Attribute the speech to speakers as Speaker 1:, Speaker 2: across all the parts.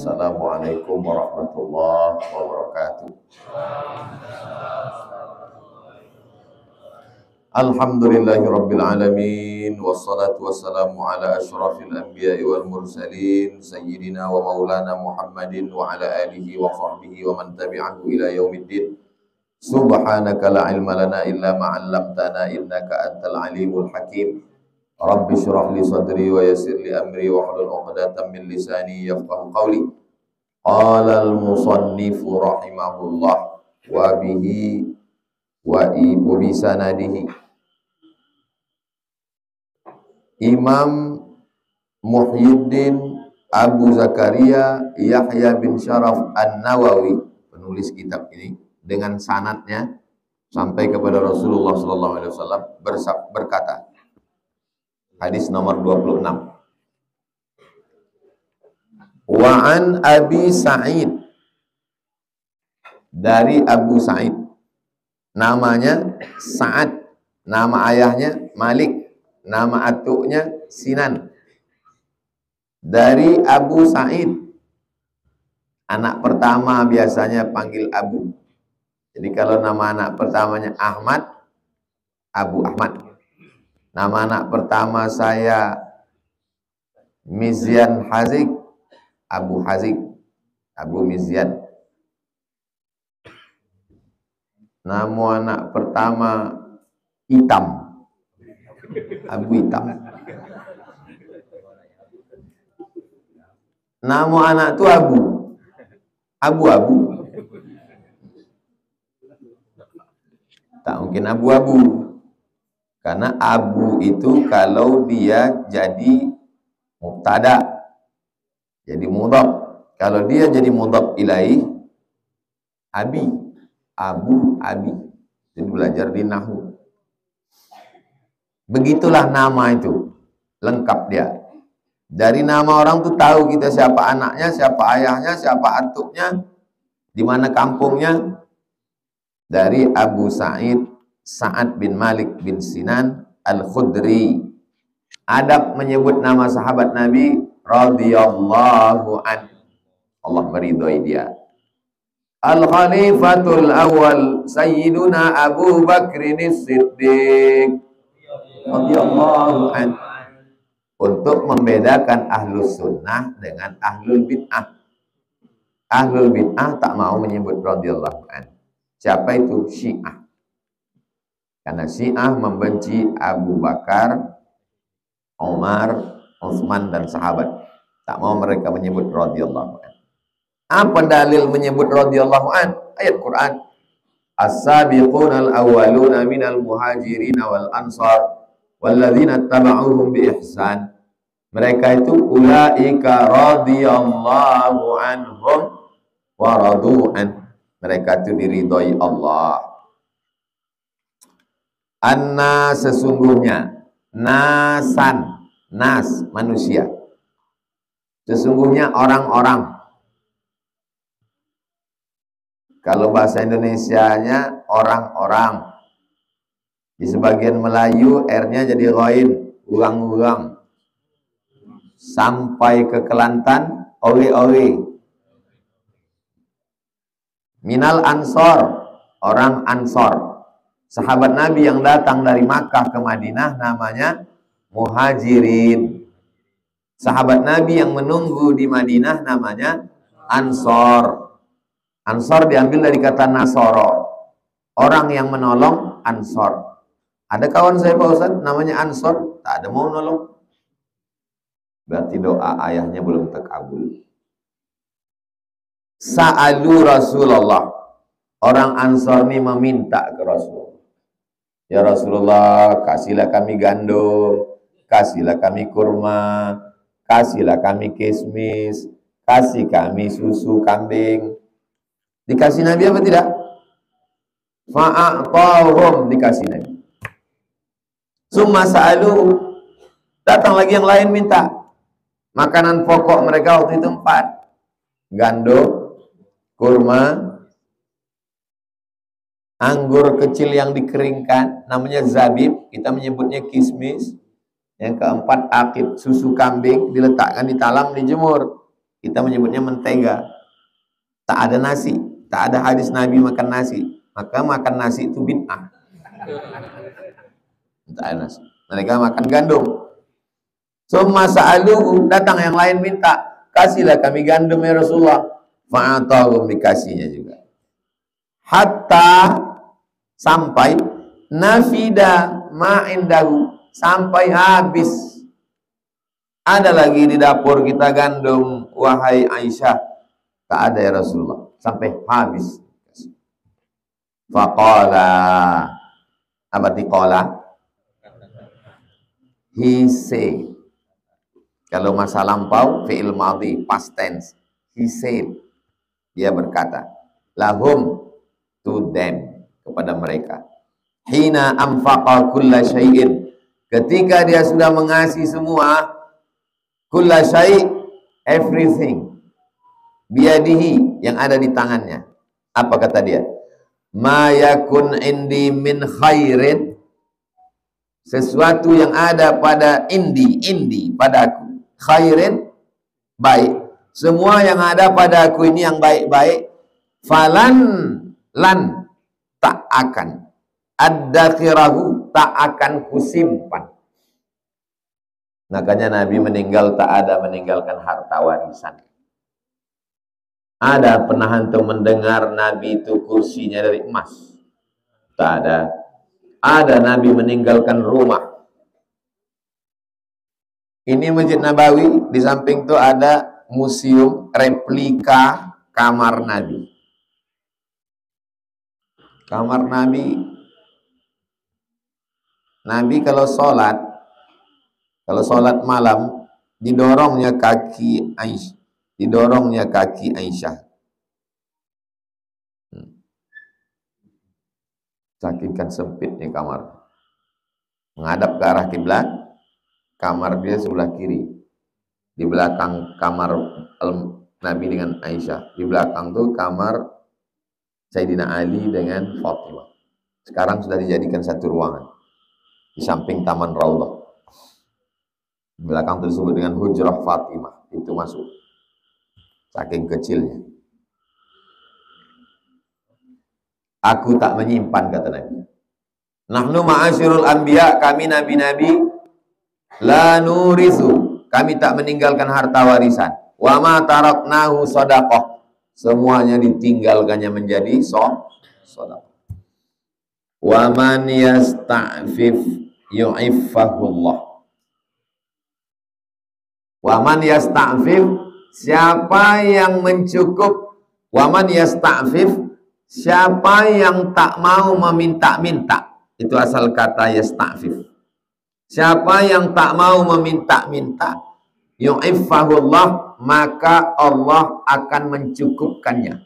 Speaker 1: Assalamualaikum warahmatullahi wabarakatuh. Alhamdulillahirabbil alamin wassalatu wassalamu ala asyrafil anbiya'i wal mursalin sayyidina wa maulana Muhammadin wa ala alihi wa sahbihi wa man tabi'ahu ila yaumiddin. Subhanaka la ilma lana illa ma 'allamtana innaka antal alimul hakim. Rabbi syrah li sadri wa yassir li amri wa hlul 'uqdatam min lisani yafqahu qawli. Qala al-musannifu rahimahullah wa bihi wa bi sanadihi. Imam Muhyiddin Abu Zakaria Yahya bin Syaraf An-Nawawi, penulis kitab ini, dengan sanadnya sampai kepada Rasulullah SAW berkata, hadis nomor 26. Wa an Abi Sa'id, dari Abu Sa'id, namanya Sa'ad, nama ayahnya Malik, nama atuknya Sinan. Dari Abu Sa'id, anak pertama biasanya panggil Abu. Jadi kalau nama anak pertamanya Ahmad, Abu Ahmad. Nama anak pertama saya Mizyan Hazik, Abu Hazik, Abu Mizyan. Nama anak pertama Hitam, Abu Hitam. Nama anak itu Abu, Abu-abu. Tak mungkin abu-abu. Karena abu itu kalau dia jadi mubtada, jadi mudhaf. Kalau dia jadi mudhaf ilaih, abi, abu, abi. Jadi belajar di nahwu. Begitulah nama itu, lengkap dia. Dari nama orang tuh tahu kita siapa anaknya, siapa ayahnya, siapa atuknya, di mana kampungnya. Dari Abu Sa'id Sa'ad bin Malik bin Sinan Al-Khudri. Adab menyebut nama sahabat Nabi radhiyallahu an. Allah meridhai dia. Al-Khalifatul Awwal Sayyiduna Abu Bakrin As-Siddiq radhiyallahu an. Untuk membedakan ahlus sunnah dengan ahlul bid'ah. Ahlul bid'ah tak mau menyebut radhiyallahu an. Siapa itu? Syiah. Karena Syiah membenci Abu Bakar, Umar, Utsman dan sahabat. Tak mau mereka menyebut radhiyallahu an. Apa dalil menyebut radhiyallahu an? Ayat Quran. As-sabiqunal awwaluna minal muhajirin wal ansar walladzina tabauhum bi ihsan. Mereka itu ulaika radhiyallahu anhum wa radu an. Mereka itu diridhai Allah. Anna sesungguhnya, nasan, nas manusia. Sesungguhnya orang-orang. Kalau bahasa Indonesianya orang-orang. Di sebagian Melayu R-nya jadi ghain, ulang-ulang. Sampai ke Kelantan, ore-ore. Minal Ansor, orang Ansor. Sahabat Nabi yang datang dari Makkah ke Madinah namanya Muhajirin. Sahabat Nabi yang menunggu di Madinah namanya Ansor. Ansor diambil dari kata Nasoro. Orang yang menolong Ansor. Ada kawan saya Pak Ustaz namanya Ansor, tak ada mau nolong. Berarti doa ayahnya belum terkabul. Sa'alu Rasulullah. Orang Ansor ini meminta ke Rasul. Ya Rasulullah, kasihlah kami gandum, kasihlah kami kurma, kasihlah kami kismis, kasih kami susu kambing. Dikasih Nabi apa tidak? Fa'atahum, dikasih Nabi. Summa sa'alu, datang lagi yang lain minta. Makanan pokok mereka waktu itu 4. Gandum, kurma, anggur kecil yang dikeringkan, namanya zabib, kita menyebutnya kismis. Yang keempat akid, susu kambing, diletakkan di talam, dijemur. Kita menyebutnya mentega. Tak ada nasi, tak ada hadis Nabi makan nasi. Maka makan nasi itu bid'ah. Tak ada nasi. Mereka makan gandum. Summa sa'aluhu, datang yang lain minta, kasihlah kami gandum ya Rasulullah. Fa'atahum, dikasihnya juga. Hatta sampai nafida ma'indahu, sampai habis. Ada lagi di dapur kita gandum, wahai Aisyah. Tak ada ya Rasulullah, sampai habis. Faqala, apa tiqala? He said. Kalau masa lampau, fi'il madhi, past tense. He said. Dia berkata, lahum, to them, kepada mereka. Hina anfaqa kulla syai'in. Ketika dia sudah mengasihi semua, kulla syai', everything. Biadihi, yang ada di tangannya. Apa kata dia? Ma yakun indi min khairin. Sesuatu yang ada pada indi, pada aku. Khairin, baik. Semua yang ada pada aku ini yang baik-baik. Lan, tak akan. Ad-dakhirahu, tak akan kusimpan. Makanya Nabi meninggal tak ada meninggalkan harta warisan. Ada pernah antum mendengar Nabi itu kursinya dari emas? Tak ada. Ada Nabi meninggalkan rumah. Ini Masjid Nabawi, di samping itu ada museum replika kamar Nabi. Kamar Nabi. Nabi kalau sholat malam, didorongnya kaki Aisyah. Saking kan sempitnya kamar. Menghadap ke arah kiblat, kamar dia sebelah kiri. Di belakang kamar Nabi dengan Aisyah. Di belakang tuh kamar Sayyidina Ali dengan Fatimah. Sekarang sudah dijadikan satu ruangan. Di samping Taman Raudhah. Di belakang itu disebut dengan Hujrah Fatimah. Itu masuk. Saking kecilnya. Aku tak menyimpan, kata Nabi. Nahnu ma'asyirul anbiya, kami nabi-nabi, la nurisu, kami tak meninggalkan harta warisan. Wa ma taraknahu shadaqah, semuanya ditinggalkannya menjadi shadaqah. Wa man yasta'fif yu'iffahullah. Wa man yasta'fif, siapa yang mencukup. Wa man yasta'fif, siapa yang tak mau meminta-minta. Itu asal kata yasta'fif. Siapa yang tak mau meminta-minta, yu'iffahullah, maka Allah akan mencukupkannya.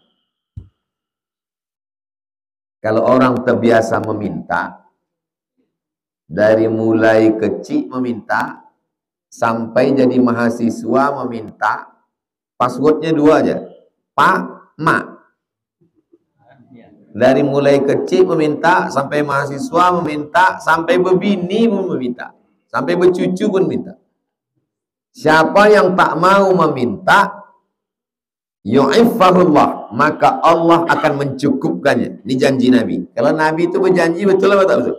Speaker 1: Kalau orang terbiasa meminta, dari mulai kecil meminta, sampai jadi mahasiswa meminta, passwordnya 2 aja. Pak, Ma. Dari mulai kecil meminta, sampai mahasiswa meminta, sampai berbini pun meminta, sampai bercucu pun minta. Siapa yang tak mau meminta, yu'iffahullah, maka Allah akan mencukupkannya. Ini janji Nabi. Kalau Nabi itu berjanji, betul atau tak betul?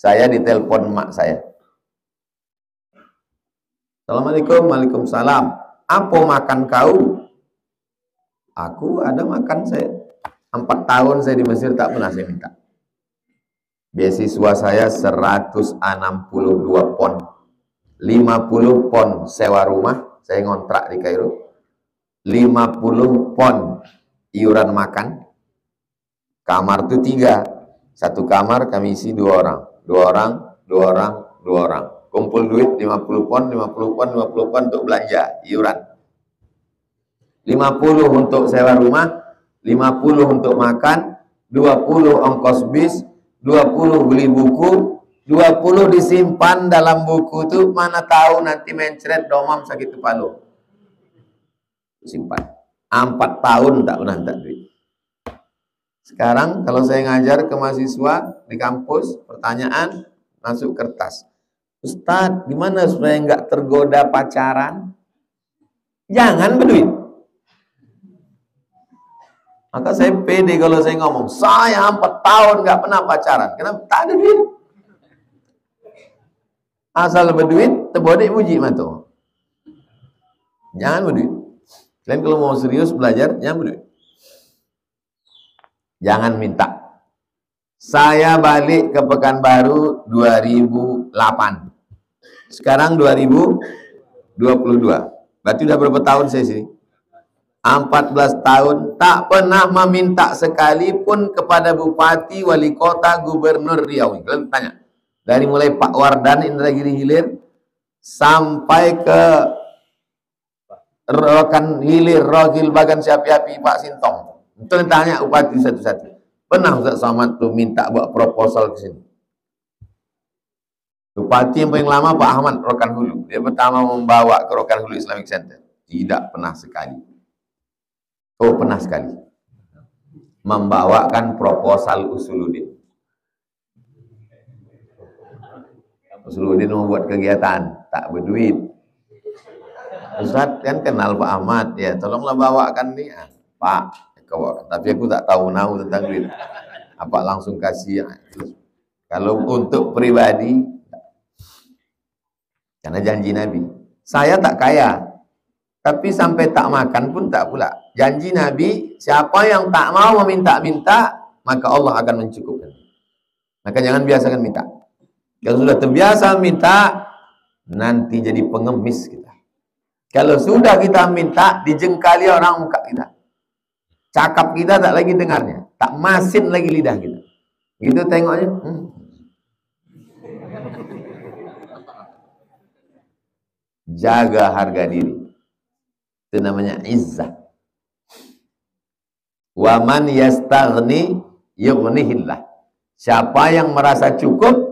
Speaker 1: Saya ditelepon mak saya. Assalamualaikum, waalaikumsalam. Apa makan kau? Aku ada makan saya. 4 tahun saya di Mesir tak pernah saya minta. Beasiswa saya 162 pon. 50 pon sewa rumah, saya ngontrak di Kairo. 50 pon iuran makan. Kamar itu 3. Satu kamar kami isi 2 orang. 2 orang, 2 orang, 2 orang. Kumpul duit 50 pon, 50 pon, 50 pon untuk belanja, iuran. 50 untuk sewa rumah, 50 untuk makan, 20 ongkos bis, 20 beli buku, 20 disimpan dalam buku itu, mana tahu nanti mencret domam sakit kepala. Simpan. 4 tahun tak pernah minta duit. Sekarang kalau saya ngajar ke mahasiswa di kampus, pertanyaan masuk kertas. Ustadz, gimana supaya nggak tergoda pacaran? Jangan berduit. Maka saya pede kalau saya ngomong, saya 4 tahun nggak pernah pacaran. Kenapa? Tak ada duit. Asal berduit, terbodik muji matu. Jangan berduit. Kalian kalau mau serius belajar, jangan berduit. Jangan minta. Saya balik ke Pekanbaru 2008. Sekarang 2022. Berarti udah berapa tahun saya sini? 14 tahun. Tak pernah meminta sekalipun kepada Bupati, Wali Kota, Gubernur Riau. Kalian tanya. Dari mulai Pak Wardan Indragiri Hilir sampai ke Rokan Hilir, Rogil Bagan Siapi-api Pak Sintong. Itu tanya Bupati satu-satu. Pernah Ustaz Somad tuh minta buat proposal ke sini. Bupati yang paling lama Pak Ahmad Rokan Hulu. Dia pertama membawa ke Rokan Hulu Islamic Center. Tidak pernah sekali. Oh, pernah sekali. Membawakan proposal Usuluddin. Usuluddin membuat kegiatan, tak berduit. Ustaz kan kenal Pak Ahmad, ya tolonglah bawakan nih. Pak, tapi aku tak tahu tentang duit. Apa langsung kasih? Kalau untuk pribadi, karena janji Nabi, saya tak kaya, tapi sampai tak makan pun tak pula. Janji Nabi, siapa yang tak mau meminta-minta, maka Allah akan mencukupkan. Maka jangan biasakan minta. Kalau sudah terbiasa minta, nanti jadi pengemis kita. Kalau sudah kita minta, dijengkali orang muka kita. Cakap kita tak lagi dengarnya, tak masin lagi lidah kita. Gitu tengoknya. Jaga harga diri. Itu namanya izzah. Wa man yastaghni yughnihillah. Siapa yang merasa cukup,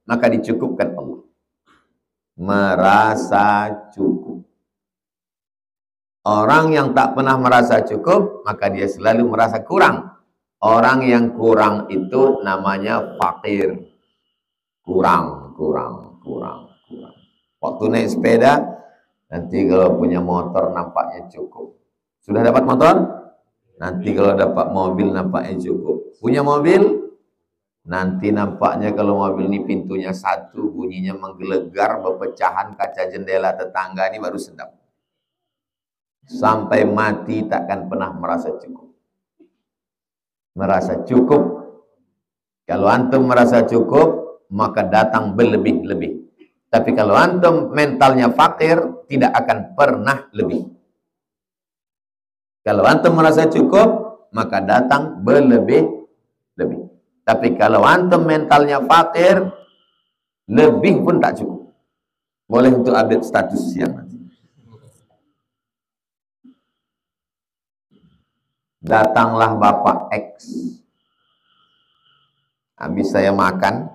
Speaker 1: maka dicukupkan Allah. Merasa cukup. Orang yang tak pernah merasa cukup, maka dia selalu merasa kurang. Orang yang kurang itu namanya fakir. Kurang. Waktu naik sepeda, nanti kalau punya motor nampaknya cukup. Sudah dapat motor? Nanti kalau dapat mobil nampaknya cukup. Punya mobil? Nanti nampaknya kalau mobil ini pintunya satu, bunyinya menggelegar, berpecahan kaca jendela tetangga ini baru sedap. Sampai mati takkan pernah merasa cukup. Merasa cukup. Kalau antum merasa cukup, maka datang berlebih-lebih. Tapi kalau antum mentalnya fakir, tidak akan pernah lebih. Kalau antum merasa cukup, maka datang berlebih-lebih. Tapi kalau antum mentalnya fakir, lebih pun tak cukup. Boleh untuk update status siang nanti. Datanglah Bapak X. Habis saya makan,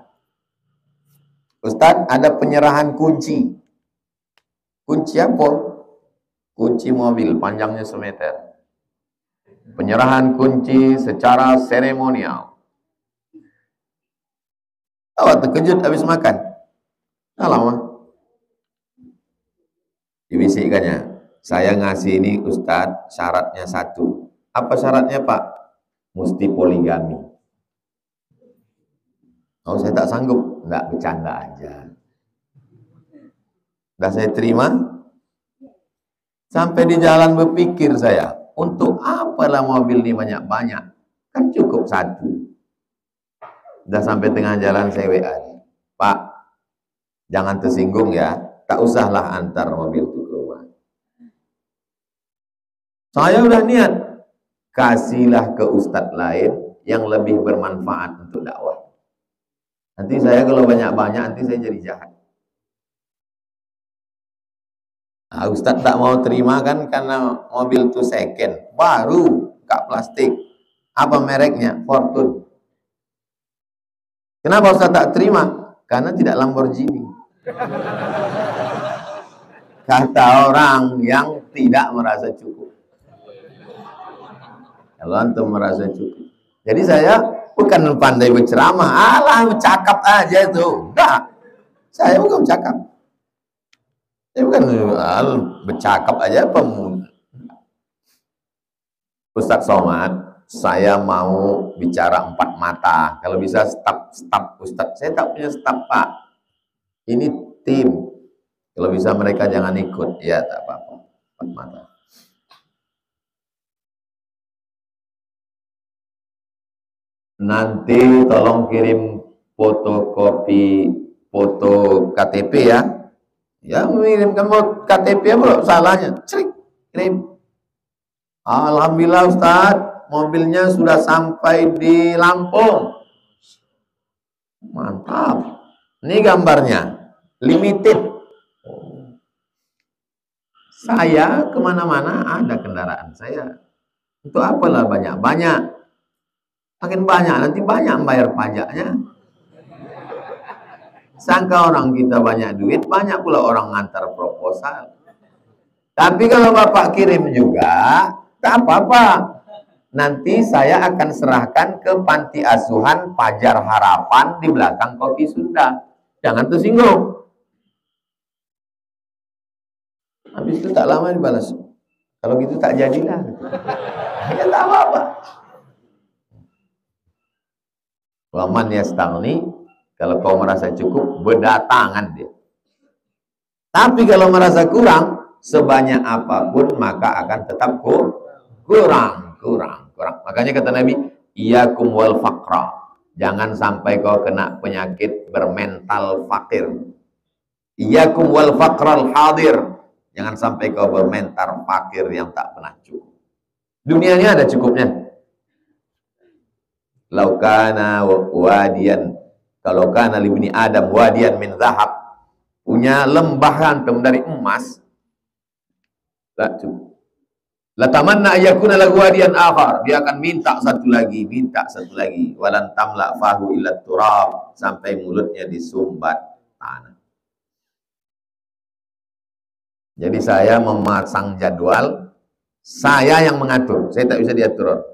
Speaker 1: Ustadz, ada penyerahan kunci. Kunci apa? Kunci mobil, panjangnya semeter. Penyerahan kunci secara seremonial. Awak terkejut habis makan. Nah, lama. Dibisikkannya, saya ngasih ini Ustadz, syaratnya satu. Apa syaratnya Pak? Mesti poligami. Oh, saya tak sanggup. Enggak, bercanda aja. Udah saya terima. Sampai di jalan berpikir saya, untuk apalah mobil ini banyak-banyak? Kan cukup satu. Udah sampai tengah jalan saya WA. Pak, jangan tersinggung ya. Tak usahlah antar mobil itu ke rumah. Saya udah niat. Kasihlah ke ustadz lain yang lebih bermanfaat untuk dakwah. Nanti saya kalau banyak-banyak, nanti saya jadi jahat. Nah, ustadz tak mau terima kan karena mobil itu second. Baru, kak plastik. Apa mereknya? Fortune. Kenapa ustadz tak terima? Karena tidak Lamborghini. Kata orang yang tidak merasa cukup. Kalau antum merasa cukup. Jadi saya bukan pandai berceramah, alah bercakap aja itu. Enggak. Saya bukan bercakap. Ya bukan bercakap aja pemuda. Ustadz Somad, saya mau bicara 4 mata. Kalau bisa staf Ustadz, saya tak punya staf Pak. Ini tim. Kalau bisa mereka jangan ikut. Ya tak apa-apa. 4 mata. Nanti tolong kirim fotokopi foto KTP ya. Ya mengirimkan KTP apa salahnya? Crik, kirim. Alhamdulillah Ustadz, mobilnya sudah sampai di Lampung. Mantap. Ini gambarnya, limited. Saya kemana-mana ada kendaraan saya. Untuk apalah banyak-banyak. Makin banyak, nanti banyak bayar pajaknya. Sangka orang kita banyak duit, banyak pula orang ngantar proposal. Tapi kalau Bapak kirim juga, tak apa-apa. Nanti saya akan serahkan ke panti asuhan Pajar Harapan di belakang Kopi Sunda. Jangan tersinggung. Habis itu tak lama dibalas. Kalau gitu tak jadilah. Ya tak apa-apa. Waman yastaghni, kalau kau merasa cukup, berdatangan dia. Tapi kalau merasa kurang, sebanyak apapun maka akan tetap kurang. Makanya kata Nabi, iyyakum wal faqra. Jangan sampai kau kena penyakit bermental fakir. Iyyakum wal faqral hadir. Jangan sampai kau bermental fakir yang tak pernah cukup. Dunia ini ada cukupnya. Laukana wadian, kalau kana libni Adam wadian min zahab, punya lembah hantam dari emas, tak cukup. Latamanna ayakuna lahu wadian akhar, dia akan minta satu lagi, walan tamla fahu illa turab, sampai mulutnya disumbat tanah. Jadi saya memasang jadwal, saya yang mengatur, saya tak bisa diatur.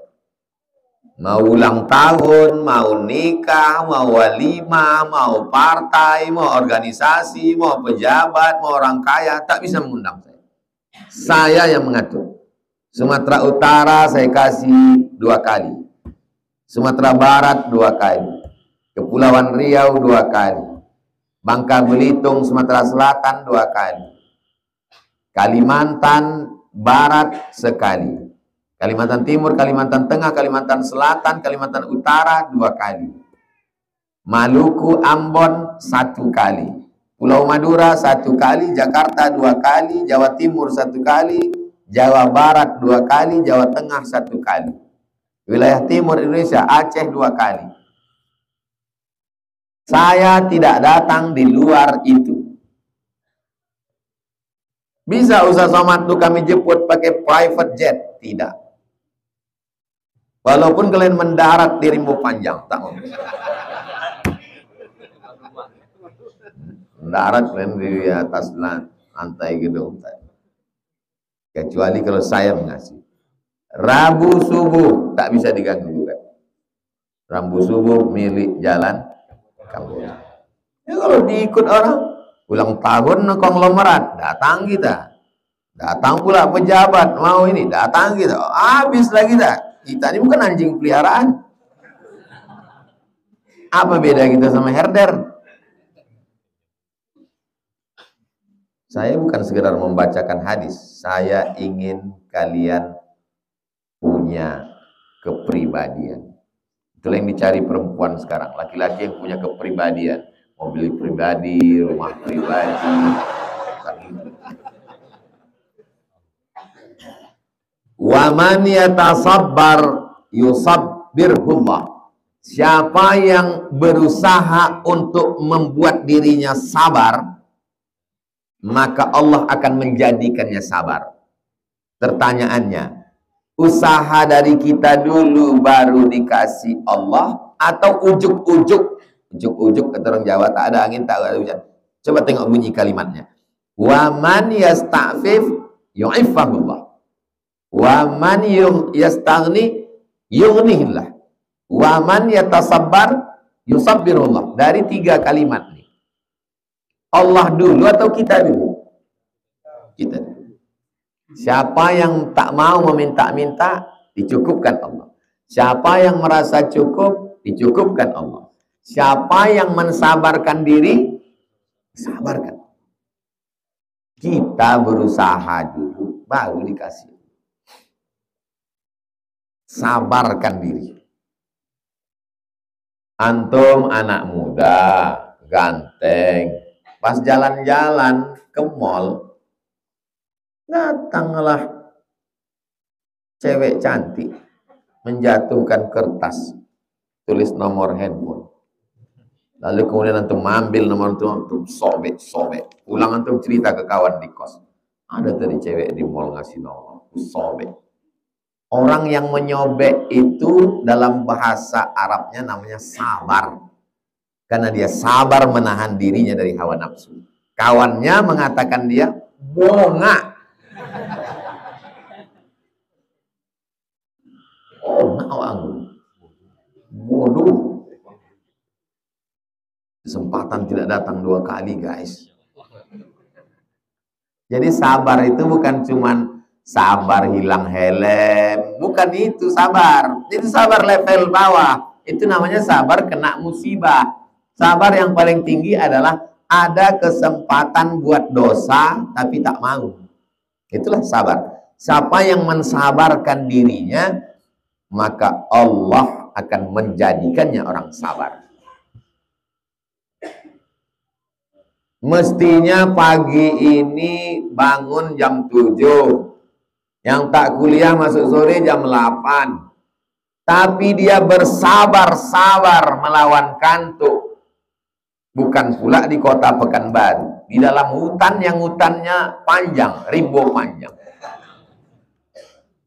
Speaker 1: Mau ulang tahun, mau nikah, mau walimah, mau partai, mau organisasi, mau pejabat, mau orang kaya, tak bisa mengundang saya. Saya yang mengatur. Sumatera Utara saya kasih 2 kali. Sumatera Barat 2 kali. Kepulauan Riau 2 kali. Bangka Belitung, Sumatera Selatan 2 kali. Kalimantan Barat sekali. Kalimantan Timur, Kalimantan Tengah, Kalimantan Selatan, Kalimantan Utara 2 kali. Maluku, Ambon 1 kali. Pulau Madura 1 kali, Jakarta 2 kali, Jawa Timur 1 kali, Jawa Barat 2 kali, Jawa Tengah 1 kali. Wilayah Timur Indonesia, Aceh 2 kali. Saya tidak datang di luar itu. Bisa Ustaz Somad tuh kami jemput pakai private jet? Tidak. Walaupun kalian mendarat di Rimbo Panjang, tak mau. Mendarat kalian di atas lantai gedung. Kecuali kalau saya mengasih. Rabu subuh tak bisa diganggu juga. Rabu subuh milik jalan kampung. Ya kalau diikut orang, ulang tahun konglomerat, datang kita. Datang pula pejabat, mau ini, datang kita. Habis lagi dah. Kita ini bukan anjing peliharaan. Apa beda kita sama herder? Saya bukan sekedar membacakan hadis. Saya ingin kalian punya kepribadian. Itulah yang dicari perempuan sekarang. Laki-laki yang punya kepribadian. Mobil pribadi, rumah pribadi. Wa man yatasabbar yusabbirhullah. Siapa yang berusaha untuk membuat dirinya sabar, maka Allah akan menjadikannya sabar. Pertanyaannya, usaha dari kita dulu baru dikasih Allah, atau ujuk-ujuk? Ujuk-ujuk kata orang Jawa, tak ada angin, tak ada hujan. Coba tengok bunyi kalimatnya. Wa man yasta'fif yu'iffahullah. Wa man yastaghni yughnihillah. Wa man yatasabbar yusabbirullah. Dari 3 kalimat nih. Allah dulu atau kita dulu? Kita. Siapa yang tak mau meminta-minta, dicukupkan Allah. Siapa yang merasa cukup, dicukupkan Allah. Siapa yang mensabarkan diri, sabarkan. Kita berusaha dulu, baru dikasih. Sabarkan diri. Antum anak muda, ganteng, pas jalan-jalan ke mall, datanglah cewek cantik, menjatuhkan kertas, tulis nomor handphone. Lalu kemudian antum ambil nomor itu, antum sobek. Pulang antum cerita ke kawan di kos. Ada tadi cewek di mall ngasih nomor, sobek. Orang yang menyobek itu dalam bahasa Arabnya namanya sabar. Karena dia sabar menahan dirinya dari hawa nafsu. Kawannya mengatakan dia bonga. Bodoh. Kesempatan tidak datang 2 kali, guys. Jadi sabar itu bukan cuman sabar hilang helm, bukan itu sabar. Itu sabar level bawah. Itu namanya sabar kena musibah. Sabar yang paling tinggi adalah ada kesempatan buat dosa tapi tak mau. Itulah sabar. Siapa yang mensabarkan dirinya, maka Allah akan menjadikannya orang sabar. Mestinya pagi ini bangun jam 7. Yang tak kuliah masuk sore jam 8. Tapi dia bersabar-sabar melawan kantuk. Bukan pula di kota Pekanbaru. Di dalam hutan yang hutannya panjang, rimbo panjang.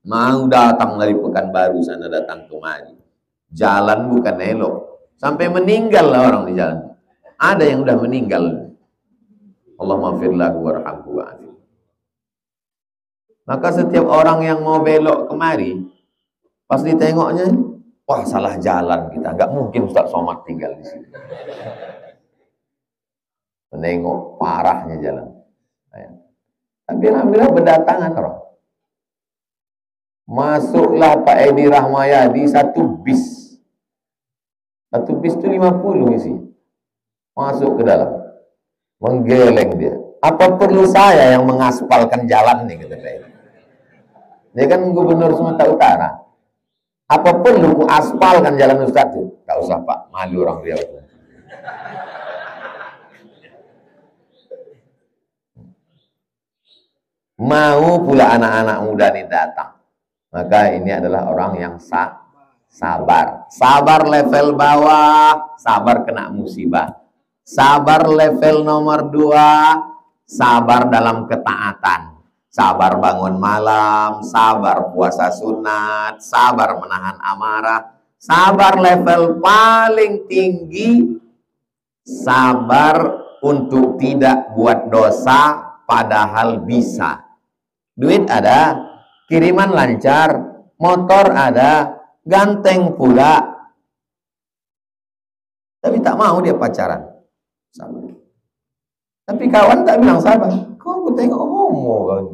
Speaker 1: Mau datang dari Pekanbaru sana datang kemari. Jalan bukan elok. Sampai meninggal lah orang di jalan. Ada yang udah meninggal. Allahumma firlahu warhamhu wa'afih. Maka setiap orang yang mau belok kemari, pas ditengoknya, wah salah jalan kita. Nggak mungkin Ustaz Somad tinggal di sini. Menengok parahnya jalan. Tapi alhamdulillah berdatangan orang. Masuklah Pak Edi Rahmayadi 1 bis. 1 bis itu 50 isi. Masuk ke dalam. Menggeleng dia. Apa perlu saya yang mengaspalkan jalan nih, kata dia. Dia kan gubernur Sumatera Utara. Apa perlu ku aspalkan jalan Ustaz itu? Tak usah Pak, malu orang Riau. Mau pula anak-anak muda ini datang. Maka ini adalah orang yang sabar. Sabar level bawah, sabar kena musibah. Sabar level nomor 2, sabar dalam ketaatan. Sabar bangun malam, sabar puasa sunat, sabar menahan amarah. Sabar level paling tinggi, sabar untuk tidak buat dosa padahal bisa. Duit ada, kiriman lancar, motor ada, ganteng pula. Tapi tak mau dia pacaran. Sabar. Tapi kawan tak bilang sabar. Kau aku tengok homo kan.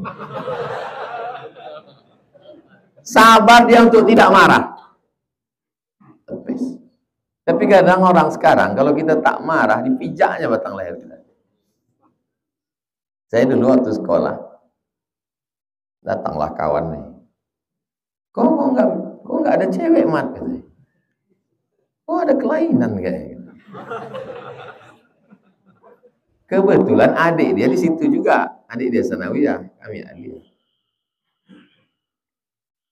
Speaker 1: Sabar dia untuk tidak marah. Tapi kadang orang sekarang kalau kita tak marah dipijaknya batang leher kita. Saya dulu waktu sekolah datanglah kawan nih. Kok nggak ada cewek mat katanya. Kok ada kelainan kayaknya. Kebetulan adik dia di situ juga. Adik dia sanawiyah, kami aliyah.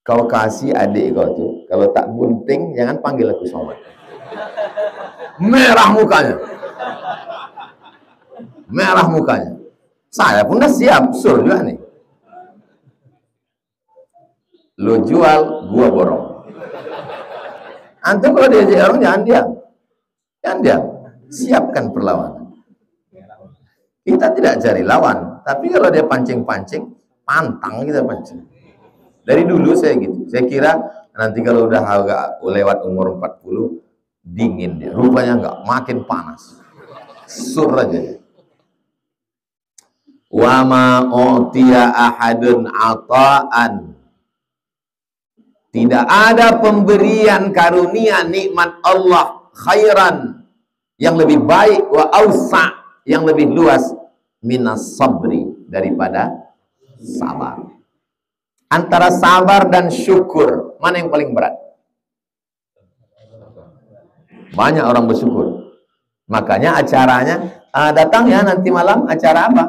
Speaker 1: Kau kasih adik kau tuh, kalau tak bunting, jangan panggil aku Somad. Merah mukanya. Merah mukanya. Saya pun dah siap, sur juga nih. Lo jual, gua borong. Antum kalau diajak orang jangan diam. Jangan diam. Siapkan perlawanan. Kita tidak cari lawan, tapi kalau dia pancing-pancing, pantang kita pancing. Dari dulu saya gitu. Saya kira nanti kalau udah agak lewat umur 40, dingin dia. Rupanya enggak, makin panas. Sur aja. Wa ma utiya ahadun ata'an. Tidak ada pemberian karunia nikmat Allah khairan, yang lebih baik, wa ausa, yang lebih luas, minas sabri, daripada sabar. Antara sabar dan syukur, mana yang paling berat? Banyak orang bersyukur. Makanya acaranya, datang ya nanti malam, acara apa?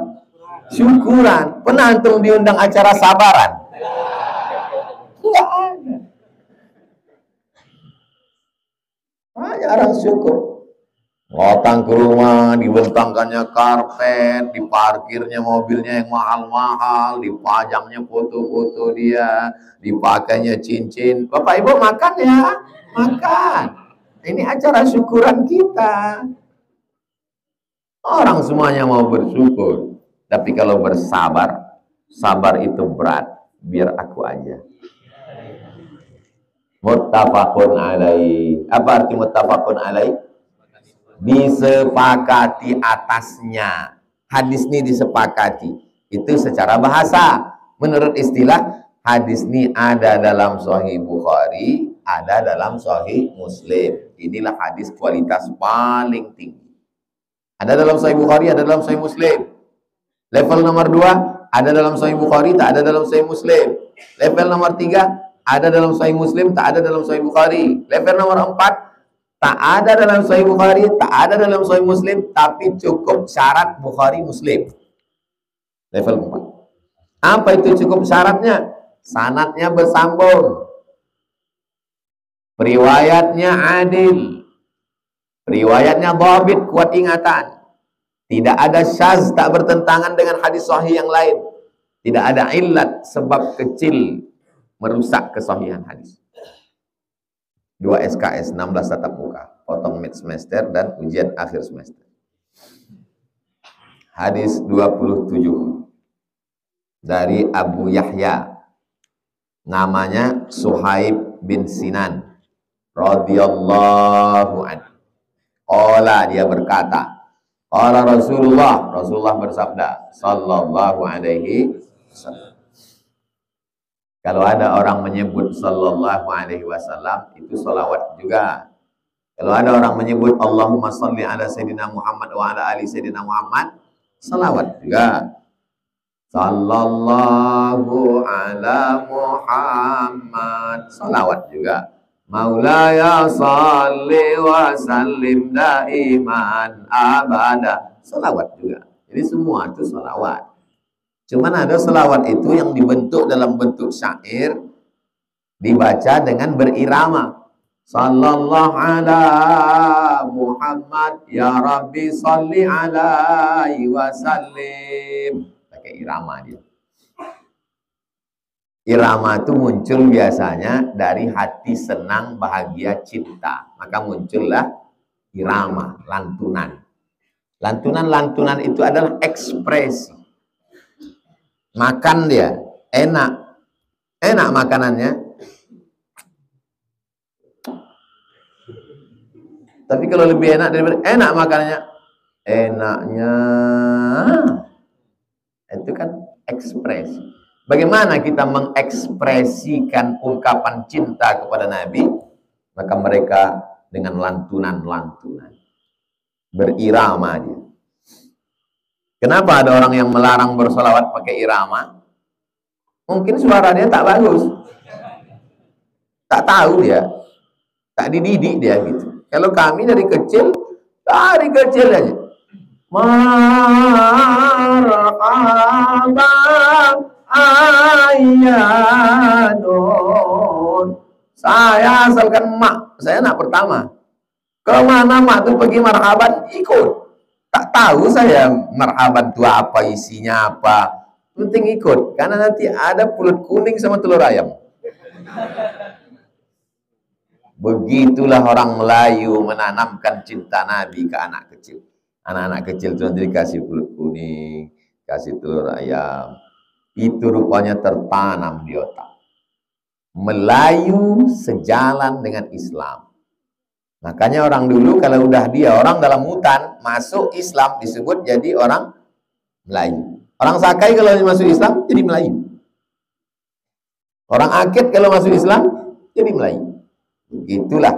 Speaker 1: Syukuran. Pernah antum diundang acara sabaran? Enggak ada. Banyak orang syukur. Datang ke rumah, dibentangkannya karpet, diparkirnya mobilnya yang mahal-mahal, dipajangnya foto-foto dia, dipakainya cincin. Bapak Ibu makan ya? Makan. Ini acara syukuran kita. Orang semuanya mau bersyukur. Tapi kalau bersabar, sabar itu berat. Biar aku aja. Muttafaqun alaih. Apa arti muttafaqun alaih? Disepakati atasnya. Hadis ini disepakati. Itu secara bahasa. Menurut istilah, hadis ini ada dalam Sahih Bukhari, ada dalam Sahih Muslim. Inilah hadis kualitas paling tinggi. Ada dalam Sahih Bukhari, ada dalam Sahih Muslim. Level nomor 2, ada dalam Sahih Bukhari, tak ada dalam Sahih Muslim. Level nomor 3, ada dalam Sahih Muslim, tak ada dalam Sahih Bukhari. Level nomor 4, tak ada dalam Sahih Bukhari, tak ada dalam Sahih Muslim, tapi cukup syarat Bukhari Muslim. Level 4. Apa itu cukup syaratnya? Sanadnya bersambung. Riwayatnya adil. Riwayatnya dhabit, kuat ingatan. Tidak ada syaz, tak bertentangan dengan hadis sahih yang lain. Tidak ada illat, sebab kecil merusak kesahihan hadis. 2 SKS, 16 tatap muka, potong mid semester dan ujian akhir semester. Hadis 27 dari Abu Yahya, namanya Suhaib bin Sinan radhiyallahu anhu. Qala, dia berkata, qala Rasulullah, Rasulullah bersabda sallallahu alaihi wasallam. Kalau ada orang menyebut sallallahu alaihi wasallam, itu salawat juga. Kalau ada orang menyebut Allahumma salli ala Sayyidina Muhammad wa ala ali Sayyidina Muhammad, salawat juga. Sallallahu ala Muhammad, salawat juga. Maulaya salli wa sallim daiman abada, salawat juga. Jadi semua itu salawat. Cuman ada selawat itu yang dibentuk dalam bentuk syair, dibaca dengan berirama. Sallallahu ala Muhammad, ya Rabbi salli alaihi wa sallim. Pakai irama dia. Irama itu muncul biasanya dari hati senang, bahagia, cinta. Maka muncullah irama, lantunan. Lantunan-lantunan itu adalah ekspresi. Makan dia, enak. Enak makanannya. Tapi kalau lebih enak daripada enak makanannya, enaknya. Itu kan ekspresi. Bagaimana kita mengekspresikan ungkapan cinta kepada Nabi? Maka mereka dengan lantunan-lantunan. Berirama dia. Kenapa ada orang yang melarang bersolawat pakai irama? Mungkin suara dia tak bagus. Tak tahu dia. Tak dididik dia gitu. Kalau kami dari kecil aja. Marhaban Ayyanun. Saya asalkan mak, saya anak pertama. Kemana mak tuh pergi marhaban, ikut. Tak tahu saya marhaban itu apa, isinya apa. Penting ikut, karena nanti ada pulut kuning sama telur ayam. Begitulah orang Melayu menanamkan cinta Nabi ke anak kecil. Anak-anak kecil itu nanti dikasih pulut kuning, kasih telur ayam. Itu rupanya tertanam di otak. Melayu sejalan dengan Islam. Makanya orang dulu kalau udah dia orang dalam hutan masuk Islam disebut jadi orang Melayu. Orang Sakai kalau masuk Islam jadi Melayu. Orang Akit kalau masuk Islam jadi Melayu. Begitulah.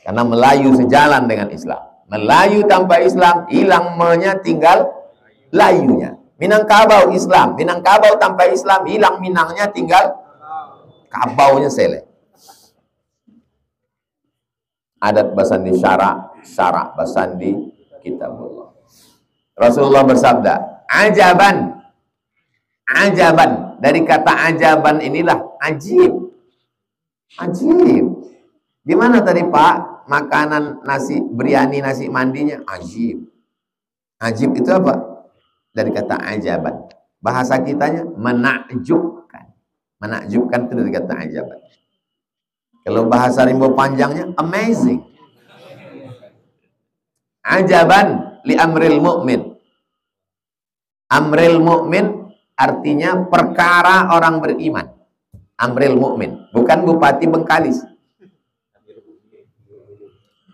Speaker 1: Karena Melayu sejalan dengan Islam. Melayu tanpa Islam hilang me-nya, tinggal layunya. Minangkabau Islam, Minangkabau tanpa Islam hilang Minangnya, tinggal kabaunya sele. Adat basandi syarak, syarak basandi kitabullah. Rasulullah bersabda, ajaban, ajaban, dari kata ajaban inilah ajib, ajib. Gimana tadi Pak makanan nasi biryani nasi mandinya? Ajib. Ajib itu apa? Dari kata ajaban. Bahasa kitanya menakjubkan. Menakjubkan itu dari kata ajaban. Kalau bahasa rimbo panjangnya amazing. Ajaban li amril mu'min. Amril mu'min artinya perkara orang beriman. Amril mu'min, bukan Bupati Bengkalis.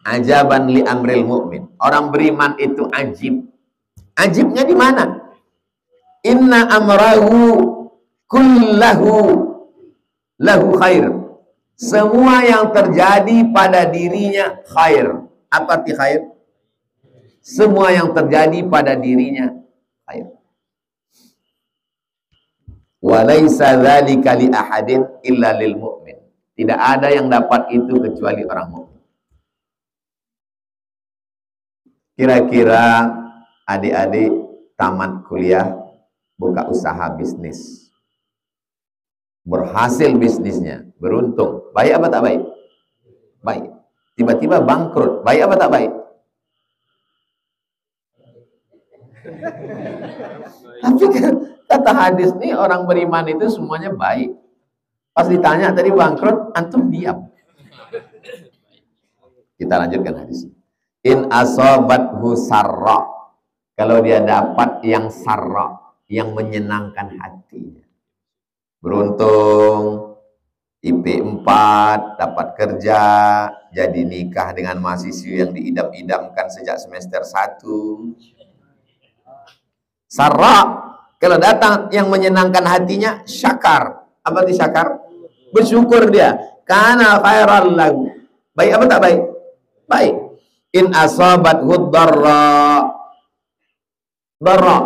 Speaker 1: Ajaban li amril mu'min. Orang beriman itu ajib. Ajibnya di mana? Inna amrahu kullahu lahu khair. Semua yang terjadi pada dirinya khair. Apa arti khair? Semua yang terjadi pada dirinya khair. Walaysa dzalika li ahadin illa lil mu'min. Tidak ada yang dapat itu kecuali orang mukmin. Kira-kira adik-adik tamat kuliah buka usaha bisnis, berhasil bisnisnya, beruntung, baik apa tak baik? Baik. Tiba-tiba bangkrut, baik apa tak baik? Tapi kata hadis nih orang beriman itu semuanya baik. Pas ditanya tadi bangkrut, antum diam. Kita lanjutkan hadis. In asobathu sarra, kalau dia dapat yang sarra, yang menyenangkan hatinya, beruntung IP 4, dapat kerja, jadi nikah dengan mahasiswi yang diidam-idamkan sejak semester 1. Sarra, kalau datang yang menyenangkan hatinya, syakar. Apa itu syakar? Bersyukur dia. Kana khairal lahu. Baik apa tak baik? Baik. In asabathu dharra, dharra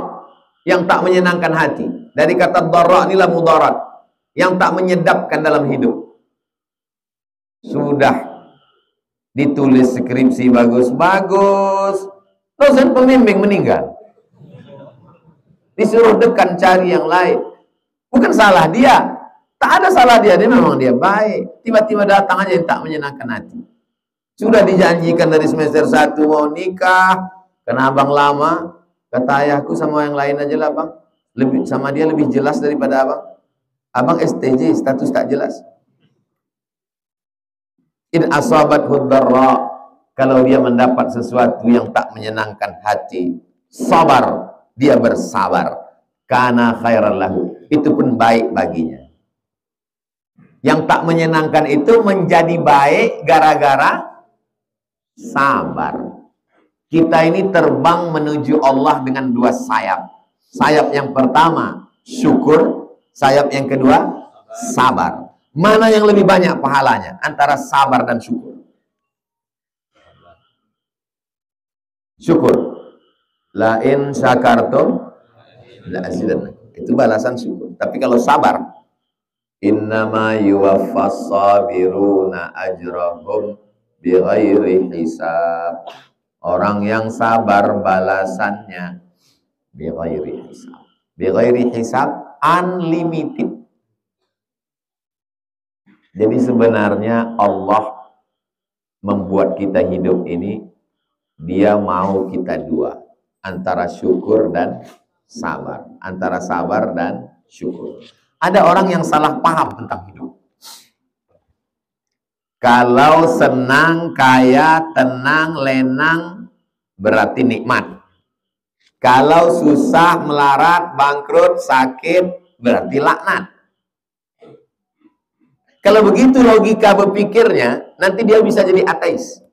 Speaker 1: yang tak menyenangkan hati. Dari kata dharra inilah mudarat, yang tak menyedapkan dalam hidup. Sudah ditulis skripsi bagus-bagus, dosen pembimbing meninggal, disuruh dekan cari yang lain. Bukan salah dia, tak ada salah dia, dia memang dia baik. Tiba-tiba datang aja yang tak menyenangkan hati. Sudah dijanjikan dari semester 1 mau nikah, karena abang lama, kata ayahku sama yang lain aja lah bang, lebih sama dia lebih jelas daripada abang. Abang STJ, status tak jelas. In asabathu dharra, kalau dia mendapat sesuatu yang tak menyenangkan hati, sabar, dia bersabar. Kana khairal lahu, itu pun baik baginya. Yang tak menyenangkan itu menjadi baik gara-gara sabar. Kita ini terbang menuju Allah dengan 2 sayap. Sayap yang pertama syukur, sayap yang kedua sabar. Mana yang lebih banyak pahalanya antara sabar dan syukur? Syukur. La in syakartum la azidannakum. Itu balasan syukur. Tapi kalau sabar, innama yuwaffas sabiruna ajrahum bighairi hisab. Orang yang sabar balasannya bighairi hisab. Bighairi hisab, unlimited. Jadi sebenarnya Allah membuat kita hidup ini, dia mau kita 2, antara syukur dan sabar, antara sabar dan syukur. Ada orang yang salah paham tentang hidup. Kalau senang, kaya, tenang, lenang, berarti nikmat. Kalau susah, melarat, bangkrut, sakit, berarti laknat. Kalau begitu logika berpikirnya, nanti dia bisa jadi ateis.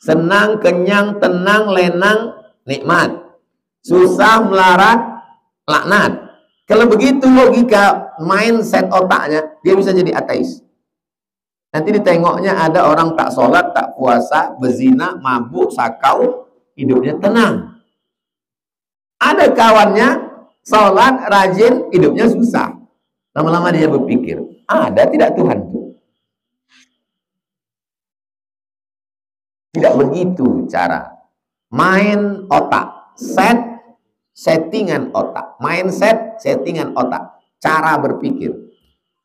Speaker 1: Senang, kenyang, tenang, lenang, nikmat. Susah, melarat, Laknat. Kalau begitu logika mindset otaknya, dia bisa jadi ateis. Nanti ditengoknya ada orang tak sholat, tak puasa, berzina, mabuk, sakau, hidupnya tenang. Ada kawannya sholat, rajin, hidupnya susah. Lama-lama dia berpikir, ada tidak Tuhan itu? Tidak begitu cara. Main otak, settingan otak, mindset, settingan otak, cara berpikir.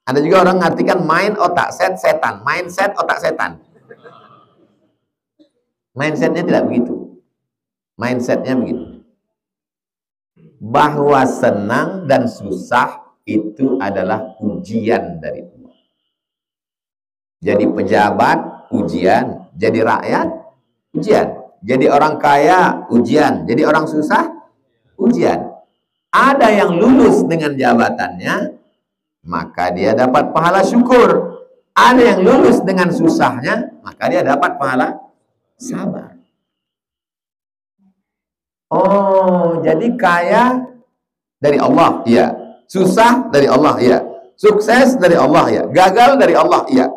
Speaker 1: Ada juga orang ngartikan main otak, setan, mindset otak setan. Mindsetnya tidak begitu. Mindsetnya begini, bahwa senang dan susah itu adalah ujian dari Allah. Jadi pejabat, ujian. Jadi rakyat, ujian. Jadi orang kaya, ujian. Jadi orang susah, ujian. Ada yang lulus dengan jabatannya, maka dia dapat pahala syukur. Ada yang lulus dengan susahnya, maka dia dapat pahala sabar. Oh, jadi kaya dari Allah, iya. Susah dari Allah, iya. Sukses dari Allah, iya. Gagal dari Allah, iya.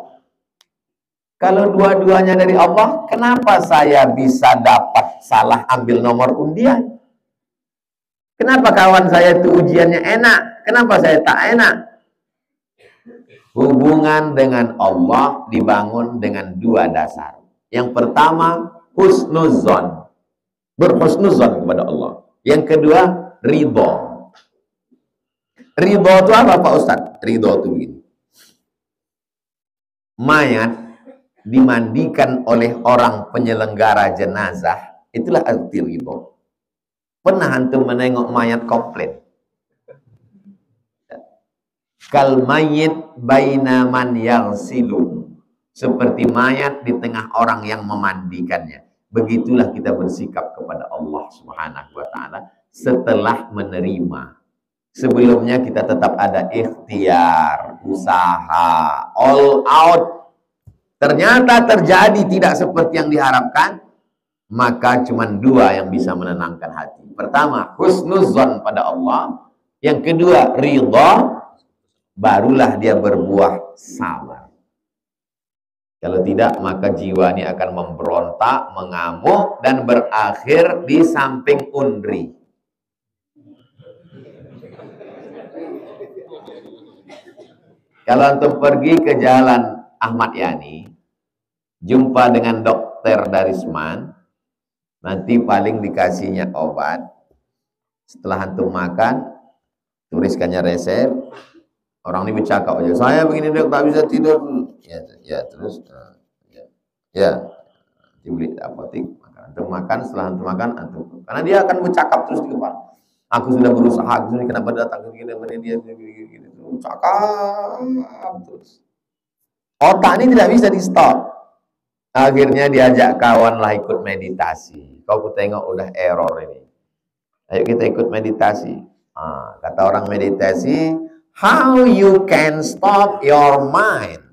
Speaker 1: Kalau dua-duanya dari Allah, kenapa saya bisa dapat salah ambil nomor undian? Kenapa kawan saya itu ujiannya enak? Kenapa saya tak enak? Hubungan dengan Allah dibangun dengan dua dasar. Yang pertama, husnuzon. Berhusnuzon kepada Allah. Yang kedua, ridho. Ridho itu apa Pak Ustadz? Ridho itu begini. Mayat dimandikan oleh orang penyelenggara jenazah, itulah arti ridho. Pernah antum menengok mayat komplit? Kal mayyit baina man yaghsilu, seperti mayat di tengah orang yang memandikannya. Begitulah kita bersikap kepada Allah Subhanahu wa taala setelah menerima. Sebelumnya kita tetap ada ikhtiar, usaha, all out. Ternyata terjadi tidak seperti yang diharapkan, maka cuma dua yang bisa menenangkan hati. Pertama, husnuzon pada Allah. Yang kedua, ridha. Barulah dia berbuah sabar. Kalau tidak, maka jiwa ini akan memberontak, mengamuk, dan berakhir di samping undri. Kalau antum pergi ke jalan Ahmad Yani, jumpa dengan dokter Darisman, nanti paling dikasihnya obat. Setelah antum makan, tuliskannya resep. Orang ini bercakap aja, saya begini dok, tak bisa tidur. Ya terus, dibeli apotik. Antum makan, setelah antum makan, karena dia akan bercakap terus di kepala. Aku sudah berusaha, aku sudah kenapa datang ke sini, dia gini, cakap terus. Otak ini tidak bisa di stop. Akhirnya diajak kawan lah ikut meditasi. Kau tengok udah error ini. Ayo kita ikut meditasi. Kata orang meditasi, how you can stop your mind?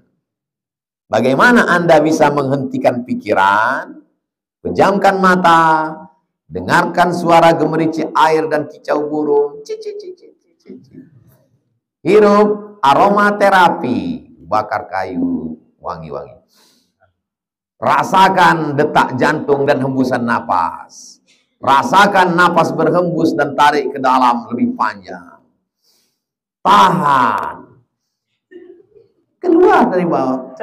Speaker 1: Bagaimana Anda bisa menghentikan pikiran? Pejamkan mata, dengarkan suara gemericik air dan kicau burung. Hirup aromaterapi, bakar kayu wangi-wangi. Rasakan detak jantung dan hembusan napas. Rasakan napas berhembus dan tarik ke dalam lebih panjang. Tahan. Keluar dari bawah.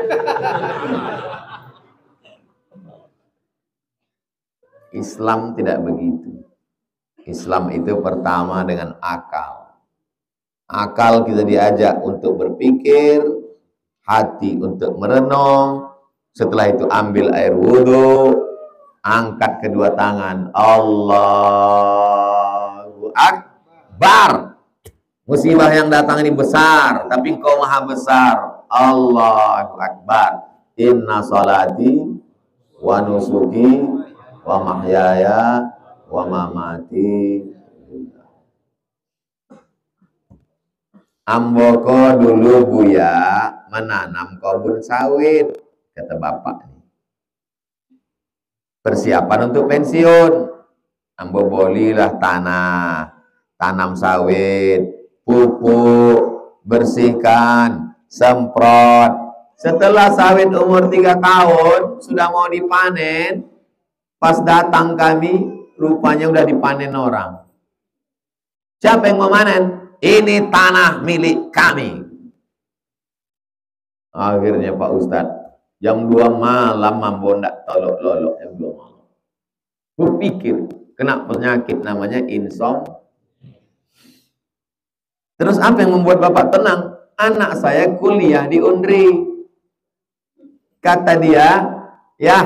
Speaker 1: Islam tidak begitu. Islam itu pertama dengan akal. Akal kita diajak untuk berpikir, hati untuk merenung. Setelah itu ambil air wudhu, angkat kedua tangan, Allahu Akbar. Musibah yang datang ini besar, tapi Engkau Maha besar. Allahu Akbar. Inna salati wa nusuki wa mahyaya wa mamati. Amboko dulu Buya menanam kebun sawit, kata bapak. Persiapan untuk pensiun. Ambo bolilah tanah. tanam sawit, pupuk, bersihkan, semprot. Setelah sawit umur 3 tahun, sudah mau dipanen, pas datang kami, rupanya udah dipanen orang. Siapa yang mau panen? Ini tanah milik kami. Akhirnya Pak Ustadz, jam 2 malam mambondak tolok-lolok jam 2 malam. Berpikir, kena penyakit namanya insomnia. Terus apa yang membuat Bapak tenang? Anak saya kuliah di Undri. Kata dia, ya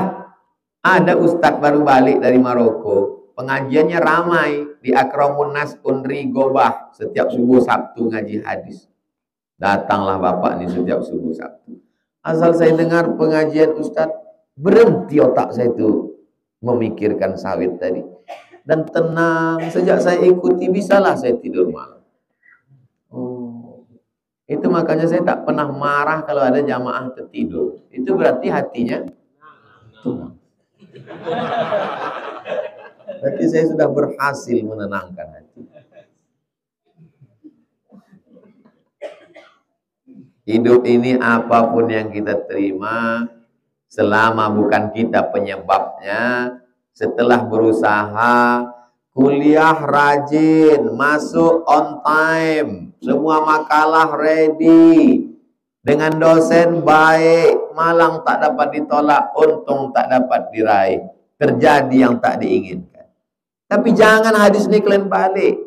Speaker 1: ada Ustadz baru balik dari Maroko. Pengajiannya ramai di Akramun Nas Undri Gobah. Setiap subuh Sabtu ngaji hadis. Datanglah Bapak nih setiap subuh Sabtu. Asal saya dengar pengajian Ustadz, berhenti otak saya itu memikirkan sawit tadi. Dan tenang, sejak saya ikuti bisalah saya tidur malam. Itu makanya saya tak pernah marah kalau ada jamaah tertidur. Itu berarti hatinya tenang. Berarti saya sudah berhasil menenangkan hati. Hidup ini apapun yang kita terima, selama bukan kita penyebabnya, setelah berusaha, kuliah rajin, masuk on time, semua makalah ready, dengan dosen baik, malang tak dapat ditolak, untung tak dapat diraih, terjadi yang tak diinginkan. Tapi jangan hadis ini kalian balik.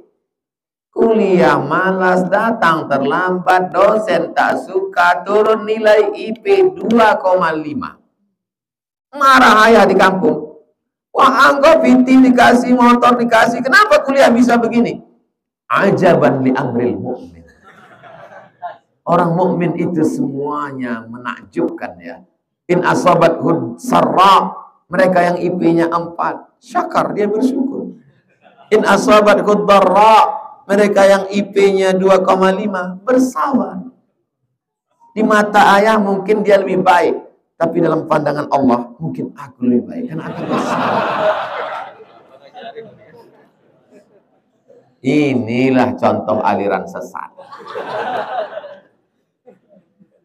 Speaker 1: Kuliah malas, datang terlambat, dosen tak suka, turun nilai IP 2,5. Marah ayah di kampung. Wah, anggap Viti dikasih motor, dikasih, kenapa kuliah bisa begini? Ajaban li amril mu'min. Orang mukmin itu semuanya menakjubkan ya. In asabat hud sarra, mereka yang IP-nya 4, syakar, dia bersyukur. In asabat hud darra, mereka yang IP-nya 2,5, bersabar. Di mata ayah mungkin dia lebih baik, tapi dalam pandangan Allah mungkin aku lebih baik karena aku bersabar. Inilah contoh aliran sesat.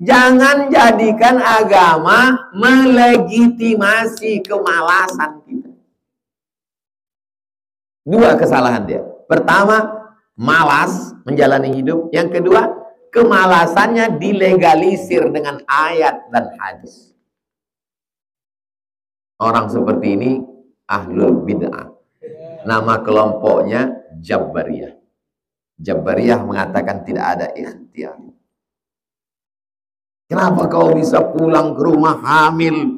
Speaker 1: Jangan jadikan agama melegitimasi kemalasan kita. 2 kesalahan dia. Pertama, malas menjalani hidup. Yang kedua, kemalasannya dilegalisir dengan ayat dan hadis. Orang seperti ini ahlul bid'ah. Nama kelompoknya Jabariyah. Jabariyah mengatakan tidak ada ikhtiar. Kenapa kau bisa pulang ke rumah hamil?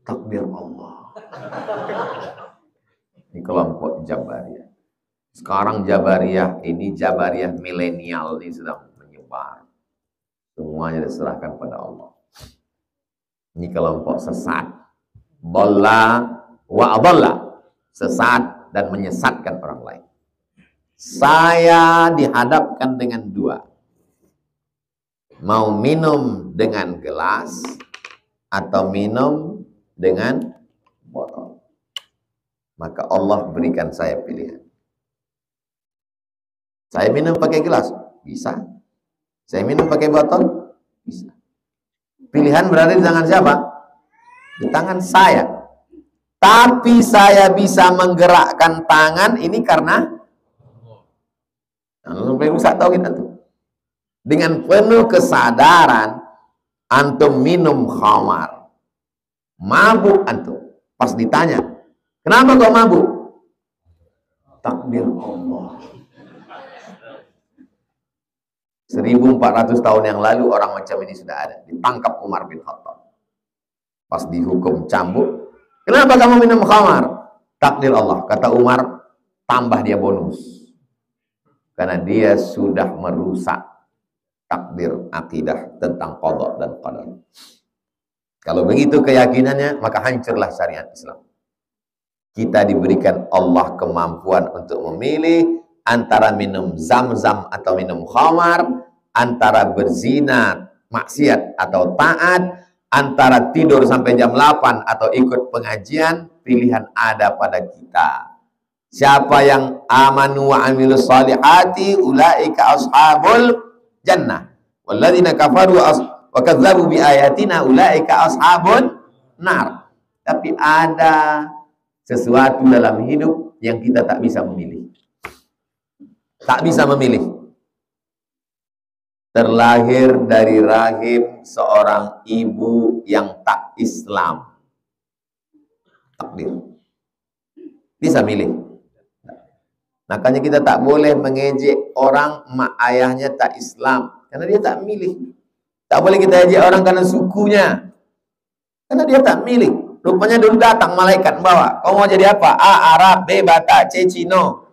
Speaker 1: Takdir Allah. Ini kelompok Jabariyah. Sekarang Jabariyah ini Jabariyah milenial ini sedang menyebar. Semuanya diserahkan pada Allah. Ini kelompok sesat. Dhalla wa adalla. Sesat dan menyesatkan orang lain. Saya dihadapkan dengan 2. Mau minum dengan gelas atau minum dengan botol. Maka Allah berikan saya pilihan. Saya minum pakai gelas, bisa. Saya minum pakai botol, bisa. Pilihan berada di tangan siapa? Di tangan saya. Tapi saya bisa menggerakkan tangan ini karena sampai rusak tauhid antum. Dengan penuh kesadaran antum minum khamar. Mabuk antum. Pas ditanya, kenapa kau mabuk? Takdir Allah. 1400 tahun yang lalu orang macam ini sudah ada. Ditangkap Umar bin Khattab. Pas dihukum cambuk. Kenapa kamu minum khamar? Takdir Allah. Kata Umar, tambah dia bonus. Karena dia sudah merusak takdir akidah tentang qada dan qadar. Kalau begitu keyakinannya, maka hancurlah syariat Islam. Kita diberikan Allah kemampuan untuk memilih antara minum zam-zam atau minum khamar, antara berzina, maksiat atau taat, antara tidur sampai jam 8 atau ikut pengajian. Pilihan ada pada kita. Siapa yang amanu wa amilus salihati ulaika ashabul jannah. Walladzina kafaru wa kadzdzabu bi ayatina ulaika ashabun nar. Tapi ada sesuatu dalam hidup yang kita tak bisa memilih. Tak bisa memilih. Terlahir dari rahim seorang ibu yang tak Islam. Takdir. Bisa milih. Makanya kita tak boleh mengejek orang mak ayahnya tak Islam. Karena dia tak milih. Tak boleh kita ejek orang karena sukunya. Karena dia tak milih. Rupanya dulu datang malaikat bawa. Kau mau jadi apa? A. Arab. B. Batak. C. Cino.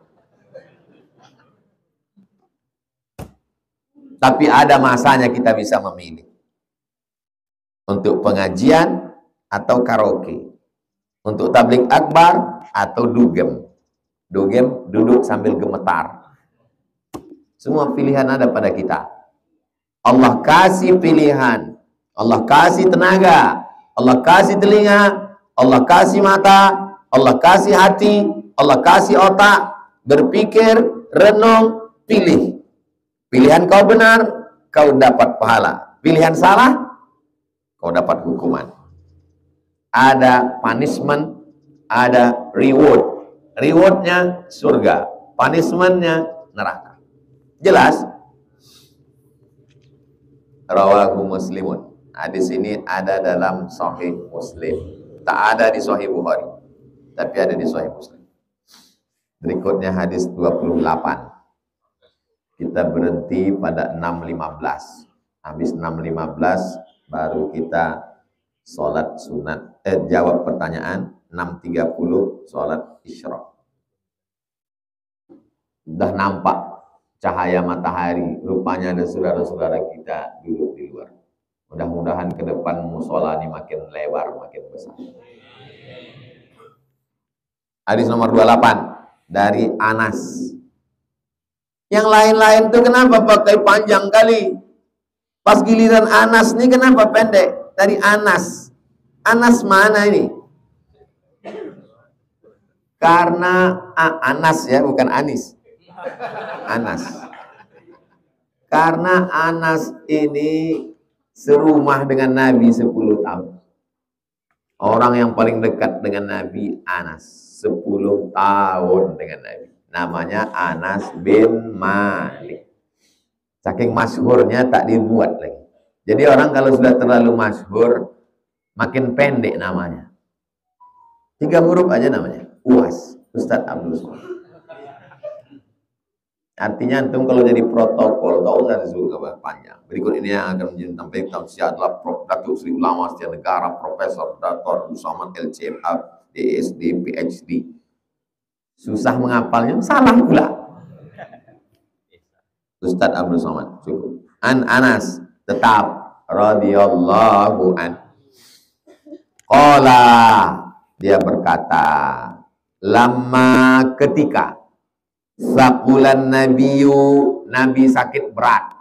Speaker 1: Tapi ada masanya kita bisa memilih. Untuk pengajian atau karaoke. Untuk tabligh akbar atau dugem. Dugem duduk sambil gemetar. Semua pilihan ada pada kita. Allah kasih pilihan. Allah kasih tenaga. Allah kasih telinga. Allah kasih mata. Allah kasih hati. Allah kasih otak. Berpikir, renung, pilih. Pilihan kau benar, kau dapat pahala. Pilihan salah, kau dapat hukuman. Ada punishment, ada reward. Rewardnya surga, punishmentnya neraka. Jelas? Rawahu Muslimun. Hadis ini ada dalam Sahih Muslim. Tak ada di Sahih Bukhari, tapi ada di Sahih Muslim. Berikutnya hadis 28. Kita berhenti pada 6.15. Habis 6.15 baru kita sholat sunat. Jawab pertanyaan. 6.30 sholat isyraq. Sudah nampak cahaya matahari. Rupanya ada saudara-saudara kita duduk di luar. Mudah-mudahan ke depan musola ini makin lebar, makin besar. Hadis nomor 28 dari Anas. Yang lain-lain tuh kenapa pakai panjang kali? Pas giliran Anas nih kenapa pendek? Dari Anas. Anas mana ini? Karena Anas ya, bukan Anis. Anas. Karena Anas ini serumah dengan Nabi 10 tahun. Orang yang paling dekat dengan Nabi Anas. 10 tahun dengan Nabi. Namanya Anas bin Malik. Saking masyhurnya tak dibuat lagi. Jadi orang kalau sudah terlalu masyhur, makin pendek namanya. 3 huruf aja namanya. UAS, Ustadz Abdul Somad. Artinya antum kalau jadi protokol, tak usah disebut panjang. Berikut ini yang akan menjadi tampil tausiah adalah Prof. Datuk Sri Ulama Setia Negara, Profesor Dr. Abdul Somad LCMA, DSD, PhD. Susah menghafalnya, salah pula. Ustadz Abdul Somad, cukup. Anas, tetap. Radhiyallahu an. Qala, dia berkata, lama ketika saqulan nabiyyu, Nabi sakit berat.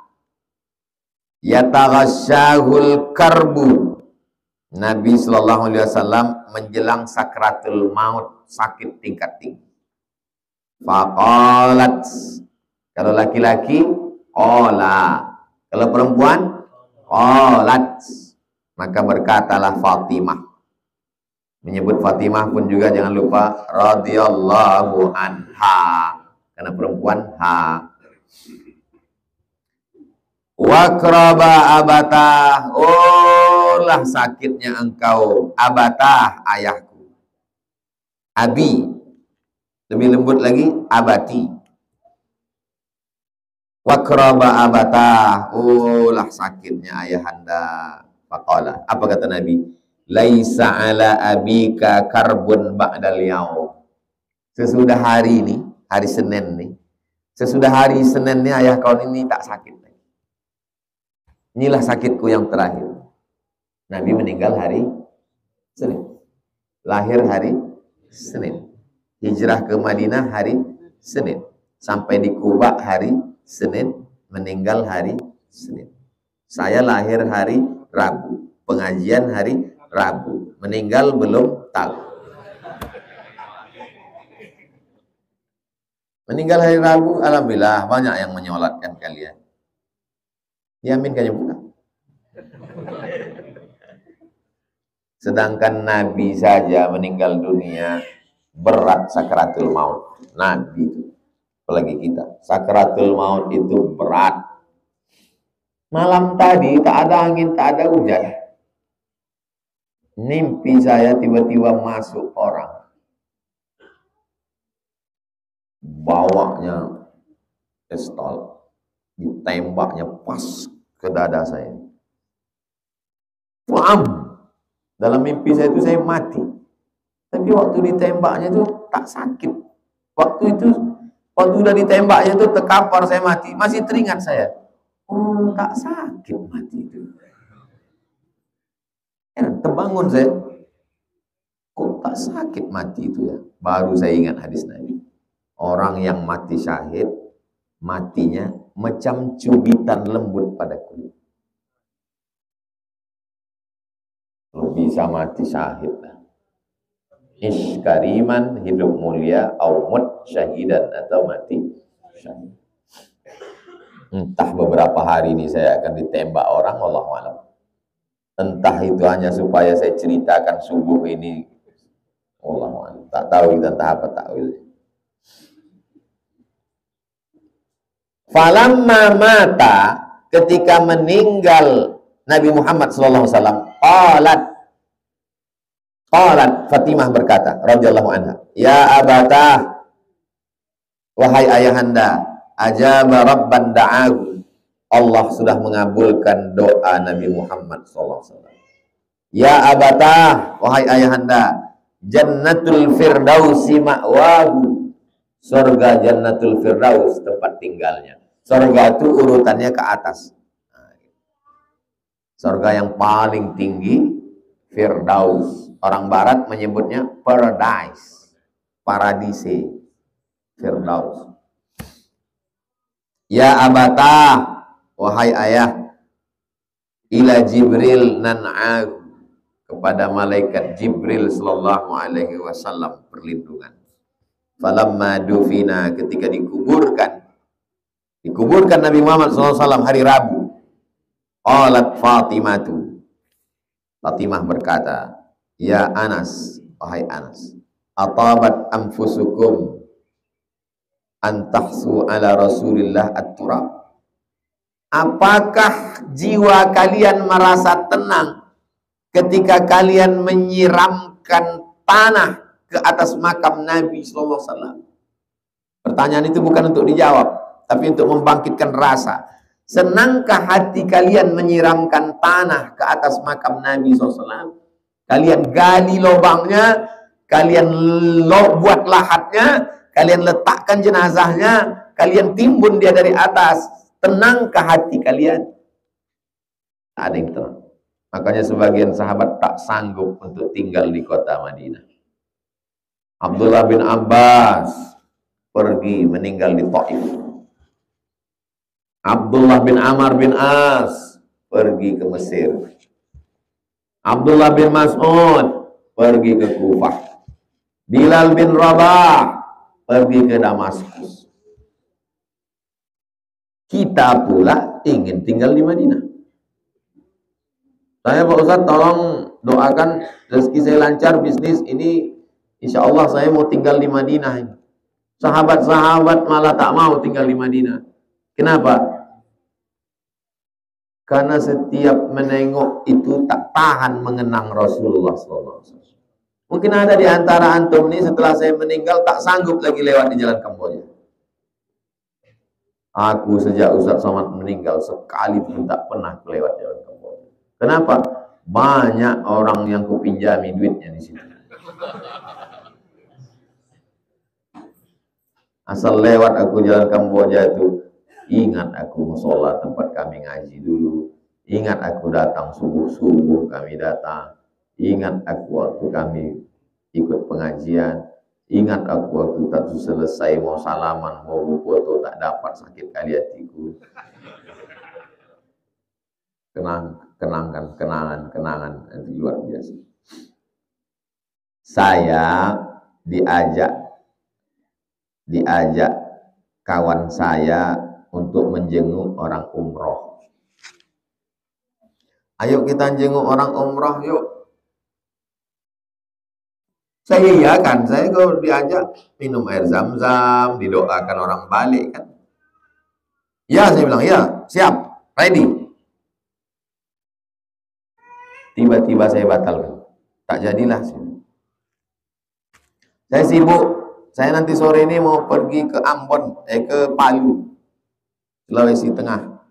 Speaker 1: Yataghasyahul karbu. Nabi sallallahu alaihi wasallam menjelang sakratul maut, sakit tingkat tinggi. Faqalat, kalau laki-laki qala, kalau perempuan qalat, maka berkatalah Fatimah. Menyebut Fatimah pun juga jangan lupa radhiyallahu anha, karena perempuan ha. Wakraba abatah, oh lah sakitnya engkau abatah, ayahku. Abi, lebih lembut lagi, abati. Wakraba abatah, oh lah sakitnya ayahanda. Faqala, apa kata Nabi? Laisa ala abika karbun ba'dal yaum. Sesudah hari ini, hari Senin nih, sesudah hari Senin nih ayah kau ini tak sakit lagi. Inilah sakitku yang terakhir. Nabi meninggal hari Senin, lahir hari Senin, hijrah ke Madinah hari Senin, sampai di Kuba hari Senin, meninggal hari Senin. Saya lahir hari Rabu, pengajian hari Rabu, meninggal belum tahu. Meninggal hari Rabu, alhamdulillah banyak yang menyolatkan kalian. Yamin kayaknya bukan. Sedangkan Nabi saja meninggal dunia berat sakaratul maut. Nabi, apalagi kita, sakaratul maut itu berat. Malam tadi tak ada angin, tak ada hujan. Mimpi saya tiba-tiba masuk orang. Bawanya pistol, ditembaknya pas ke dada saya. Wam! Dalam mimpi saya itu saya mati. Tapi waktu ditembaknya itu tak sakit. Waktu udah ditembaknya itu terkapar saya mati. Masih teringat saya. Oh, tak sakit mati itu. Terbangun saya. Kok tak sakit mati itu ya? Baru saya ingat hadis Nabi. Orang yang mati syahid, matinya macam cubitan lembut pada kulit. Bisa mati syahid. Iskariman, hidup mulia, aumut syahidan, atau mati syahid. Entah beberapa hari ini saya akan ditembak orang, wallahu a'lam. Entah itu hanya supaya saya ceritakan subuh ini, wallahu a'lam. Tak tahu kita entah apa takwil. Falamma mata, ketika meninggal Nabi Muhammad SAW, qalat Fatimah berkata radhiyallahu anha, ya abatah, wahai ayahanda, ajaba rabban da'ahu, Allah sudah mengabulkan doa Nabi Muhammad SAW. Ya abatah, wahai ayahanda, jannatul firdausi ma'wahu, surga jannatul firdaus tempat tinggalnya. Surga itu urutannya ke atas. Surga yang paling tinggi firdaus. Orang barat menyebutnya paradise, paradise, firdaus. Ya abatah, wahai ayah, ila Jibril nan'ahu, kepada malaikat Jibril sallallahu alaihi wasallam perlindungan. Falamma dufina, ketika dikuburkan Nabi Muhammad SAW hari Rabu. Qalat Fatimatu, Fatimah berkata, ya Anas, wahai Anas, atabat anfusukum antahsu ala Rasulillah at-turab. Apakah jiwa kalian merasa tenang ketika kalian menyiramkan tanah ke atas makam Nabi SAW? Pertanyaan itu bukan untuk dijawab, tapi untuk membangkitkan rasa. Senangkah hati kalian menyiramkan tanah ke atas makam Nabi SAW? Kalian gali lubangnya, kalian buat lahatnya, kalian letakkan jenazahnya, kalian timbun dia dari atas. Tenangkah hati kalian? Tak ada yang tenang. Makanya sebagian sahabat tak sanggup untuk tinggal di kota Madinah. Abdullah bin Abbas pergi meninggal di Taif. Abdullah bin Amr bin As pergi ke Mesir. Abdullah bin Mas'ud pergi ke Kufah. Bilal bin Rabah pergi ke Damaskus. Kita pula ingin tinggal di Madinah. Saya Pak Ustaz tolong doakan rezeki saya lancar, bisnis ini insya Allah saya mau tinggal di Madinah ini. Sahabat-sahabat malah tak mau tinggal di Madinah. Kenapa? Karena setiap menengok itu tak tahan mengenang Rasulullah SAW. Mungkin ada di antara antum ini setelah saya meninggal tak sanggup lagi lewat di jalan Kamboja. Aku sejak Ustaz Somad meninggal sekali pun tak pernah lewat jalan Kamboja. Kenapa? Banyak orang yang kupinjami duitnya di situ. Asal lewat aku jalan Kamboja itu, ingat aku musola tempat kami ngaji dulu. Ingat aku datang subuh-subuh kami datang. Ingat aku waktu kami ikut pengajian. Ingat aku waktu tak selesai mau salaman, mau foto tak dapat, sakit kali hatiku. Kenangan luar biasa. Saya diajak kawan saya untuk menjenguk orang umroh. Ayo kita jenguk orang umroh yuk. Saya iya kan, saya kalau diajak minum air zam-zam, didoakan orang balik kan. Ya, saya bilang, ya, siap, ready. Tiba-tiba saya batalkan. Tak jadilah. Saya sibuk. Saya nanti sore ini mau pergi ke Ambon, ke Palu, Sulawesi Tengah.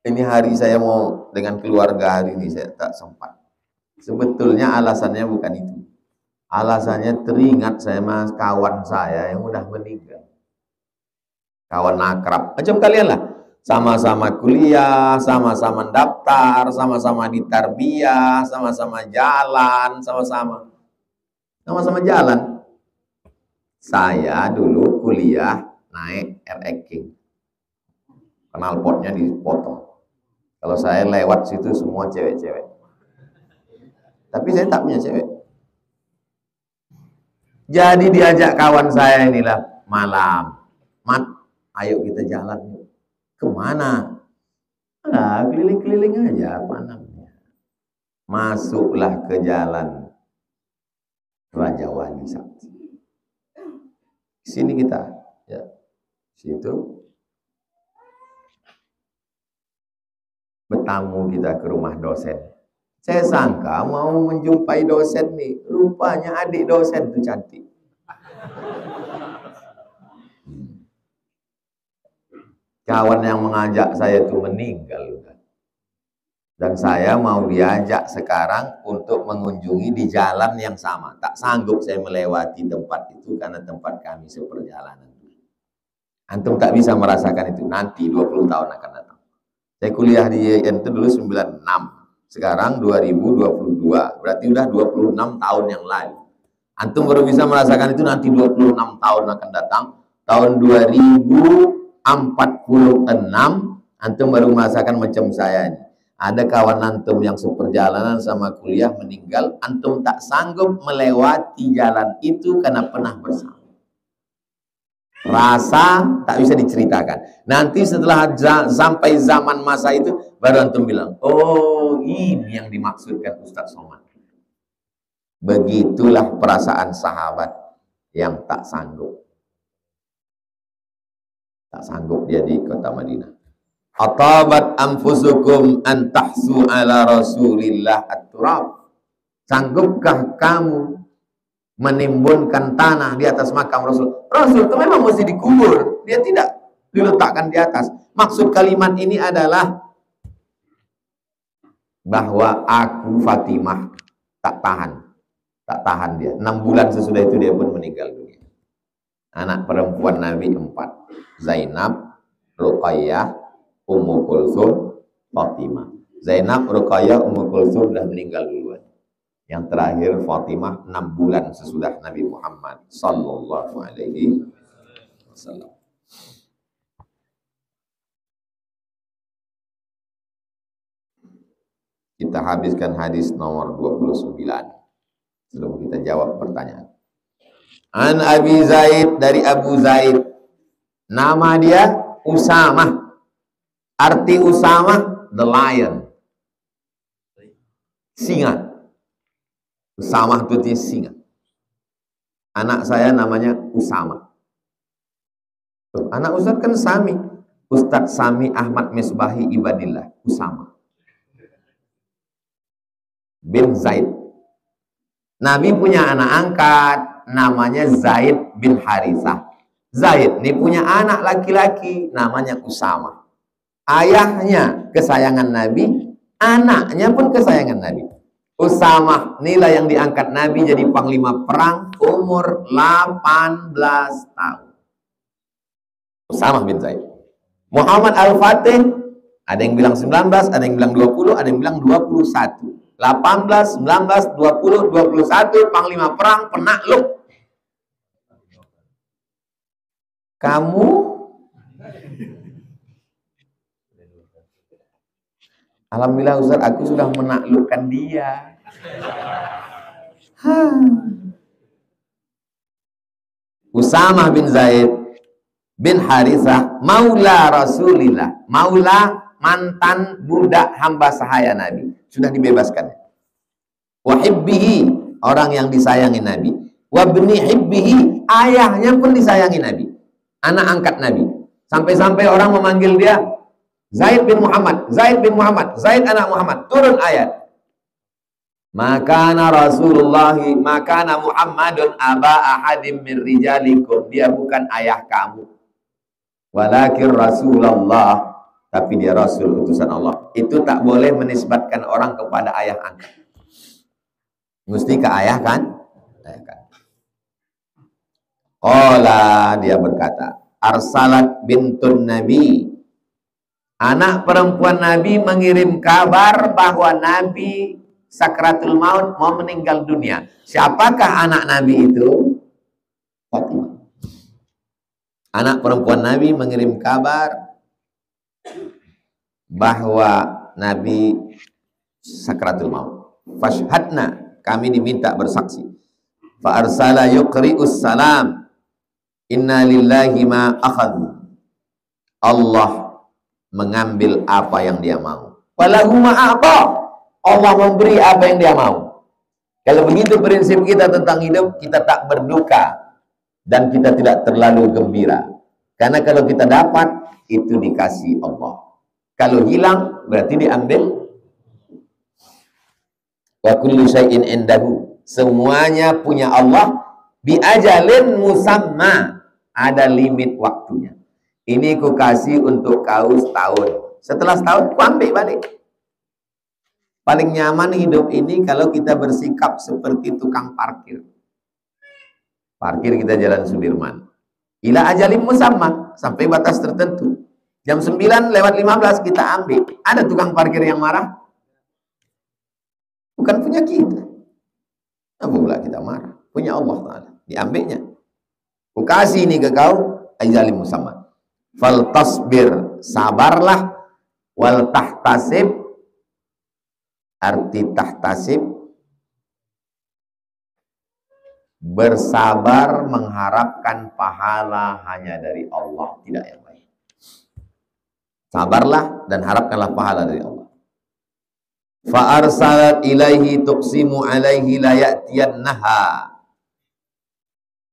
Speaker 1: Ini hari saya mau dengan keluarga hari ini, saya tak sempat. Sebetulnya alasannya bukan itu. Alasannya teringat saya mas kawan saya yang udah meninggal. Kawan akrab, macam kalian lah. Sama-sama kuliah, sama-sama daftar, sama-sama di tarbiyah, sama-sama jalan, sama-sama jalan. Saya dulu kuliah naik RX King. Knalpotnya dipotong. Kalau saya lewat situ semua cewek-cewek. Tapi saya tak punya cewek. Jadi diajak kawan saya inilah malam. Mat, ayo kita jalan yuk. Kemana? Nah, keliling-keliling aja apa namanya. Masuklah ke jalan Raja Wali Sakti. Sini kita, ya. Situ bertamu kita ke rumah dosen. Saya sangka mau menjumpai dosen nih, rupanya adik dosen tuh cantik. Kawan yang mengajak saya itu meninggal. Dan saya mau diajak sekarang untuk mengunjungi di jalan yang sama. Tak sanggup saya melewati tempat itu karena tempat kami seperjalanan. Antum tak bisa merasakan itu. Nanti 20 tahun akan datang. Saya kuliah di IAIN itu dulu 96. Sekarang 2022. Berarti udah 26 tahun yang lalu. Antum baru bisa merasakan itu nanti 26 tahun akan datang. Tahun 2046 antum baru merasakan macam saya ini. Ada kawan antum yang seperjalanan sama kuliah meninggal, antum tak sanggup melewati jalan itu karena pernah bersama. Rasa tak bisa diceritakan. Nanti setelah sampai zaman masa itu baru antum bilang, oh ini yang dimaksudkan Ustaz Somad. Begitulah perasaan sahabat yang tak sanggup. Tak sanggup dia di kota Madinah. Atabat anfusukum an tahsu ala Rasulillah at-turab. Sanggupkah kamu menimbunkan tanah di atas makam Rasul? Rasul itu memang mesti dikubur. Dia tidak diletakkan di atas. Maksud kalimat ini adalah bahwa aku Fatimah tak tahan dia. 6 bulan sesudah itu dia pun meninggal dunia. Anak perempuan Nabi 4. Zainab, Ruqayyah, Ummu Kulsum, Fatimah. Zainab, Ruqayyah, Ummu Kulsum sudah meninggal duluan. Yang terakhir Fatimah 6 bulan sesudah Nabi Muhammad sallallahu alaihi wasallam. Kita habiskan hadis nomor 29 sebelum kita jawab pertanyaan. An Abi Zaid, dari Abu Zaid. Nama dia Usamah. Arti Usamah, the lion. Singa. Usamah itu artinya singa. Anak saya namanya Usamah. Anak Ustaz kan Sami. Ustaz Sami Ahmad Misbahi Ibadillah. Usamah bin Zaid. Nabi punya anak angkat namanya Zaid bin Harithah. Zaid ini punya anak laki-laki namanya Usamah. Ayahnya kesayangan Nabi, anaknya pun kesayangan Nabi. Usamah inilah yang diangkat Nabi jadi panglima perang umur 18 tahun. Usamah bin Zaid. Muhammad Al-Fatih, ada yang bilang 19, ada yang bilang 20, ada yang bilang 21. 18, 19, 20, 21, panglima perang, penakluk. Kamu alhamdulillah Ustaz, aku sudah menaklukkan dia. Usamah bin Zaid bin Harithah maula Rasulillah, maula mantan budak hamba sahaya Nabi, sudah dibebaskan. Wa hibbihi, orang yang disayangi Nabi. Wa bni hibbihi, ayahnya pun disayangi Nabi, anak angkat Nabi. Sampai-sampai orang memanggil dia Zaid bin Muhammad, Zaid bin Muhammad, Zaid anak Muhammad. Turun ayat. Makana Rasulullah, makana Muhammadun aba ahadim min rijalikum. Dia bukan ayah kamu. Walakin Rasulullah, tapi dia Rasul, utusan Allah. Itu tak boleh menisbatkan orang kepada ayah angkat. Mesti ke ayah kan? Ayah kan. Qala, dia berkata, arsalat bintun Nabi. Anak perempuan Nabi mengirim kabar bahwa Nabi sakratul maut, mau meninggal dunia. Siapakah anak Nabi itu? Fatimah. Anak perempuan Nabi mengirim kabar bahwa Nabi sakratul maut. Fashhadna, kami diminta bersaksi. Fa arsala yuqri'us salam. Inna lillahi ma akhadhu. Allah mengambil apa yang dia mau. Walahu ma a'ta. Allah memberi apa yang dia mau. Kalau begitu prinsip kita tentang hidup, kita tak berduka dan kita tidak terlalu gembira. Karena kalau kita dapat, itu dikasih Allah. Kalau hilang, berarti diambil. Wa kullu syai'in indahu. Semuanya punya Allah. Bi ajalin musamma. Ada limit waktunya. Ini ku kasih untuk kau setahun. Setelah setahun, ku ambil balik. Paling nyaman hidup ini kalau kita bersikap seperti tukang parkir. Parkir kita Jalan Sudirman. Ila ajalim musamma, sampai batas tertentu. Jam 9:15 kita ambil. Ada tukang parkir yang marah? Bukan punya kita. Apa pula kita marah? Punya Allah Ta'ala. Diambilnya. Ku kasih ini ke kau, ajalim musamma. Fal tasbir, sabarlah. Wal tahtasib, arti tahtasib, bersabar mengharapkan pahala hanya dari Allah, tidak yang lain. Sabarlah dan harapkanlah pahala dari Allah. Fa arsalat ilaihi tuqsimu alaihi la ya'tiyannaha.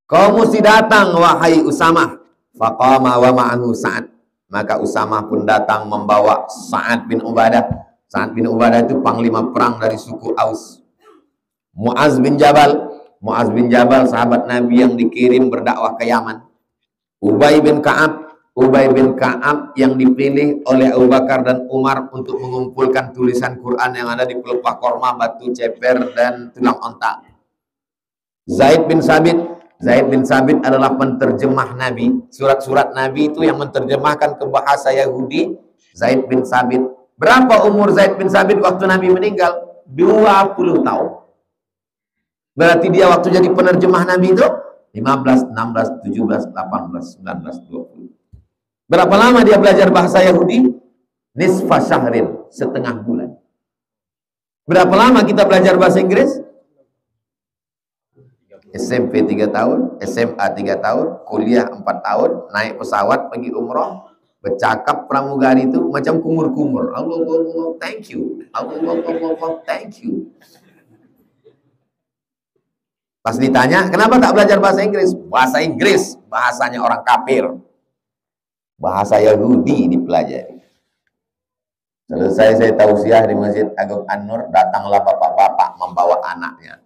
Speaker 1: Kau mesti datang wahai Usamah. Faqama wa ma'ahu Sa'ad. Maka Usamah pun datang membawa Sa'ad bin Ubadah. Sa'ad bin Ubadah itu panglima perang dari suku Aus. Mu'az bin Jabal. Mu'az bin Jabal sahabat Nabi yang dikirim berdakwah ke Yaman. Ubay bin Ka'ab. Ubay bin Ka'ab yang dipilih oleh Abu Bakar dan Umar untuk mengumpulkan tulisan Quran yang ada di pelepah korma, batu ceper, dan tulang onta. Zaid bin Sabit. Zaid bin Sabit adalah penterjemah Nabi. Surat-surat Nabi itu yang menerjemahkan ke bahasa Yahudi, Zaid bin Sabit. Berapa umur Zaid bin Sabit waktu Nabi meninggal? 20 tahun. Berarti dia waktu jadi penerjemah Nabi itu 15, 16, 17, 18, 19, 20. Berapa lama dia belajar bahasa Yahudi? Nisfa syahrin, setengah bulan. Berapa lama kita belajar bahasa Inggris? SMP 3 tahun, SMA 3 tahun, kuliah 4 tahun, naik pesawat pergi umroh, bercakap pramugari itu macam kumur-kumur. Allah, thank you. Allah, thank you. Pas ditanya, kenapa tak belajar bahasa Inggris? Bahasa Inggris, bahasanya orang kafir. Bahasa Yahudi dipelajari. Selesai saya tausiah di Masjid Agung An-Nur, datanglah bapak-bapak membawa anaknya.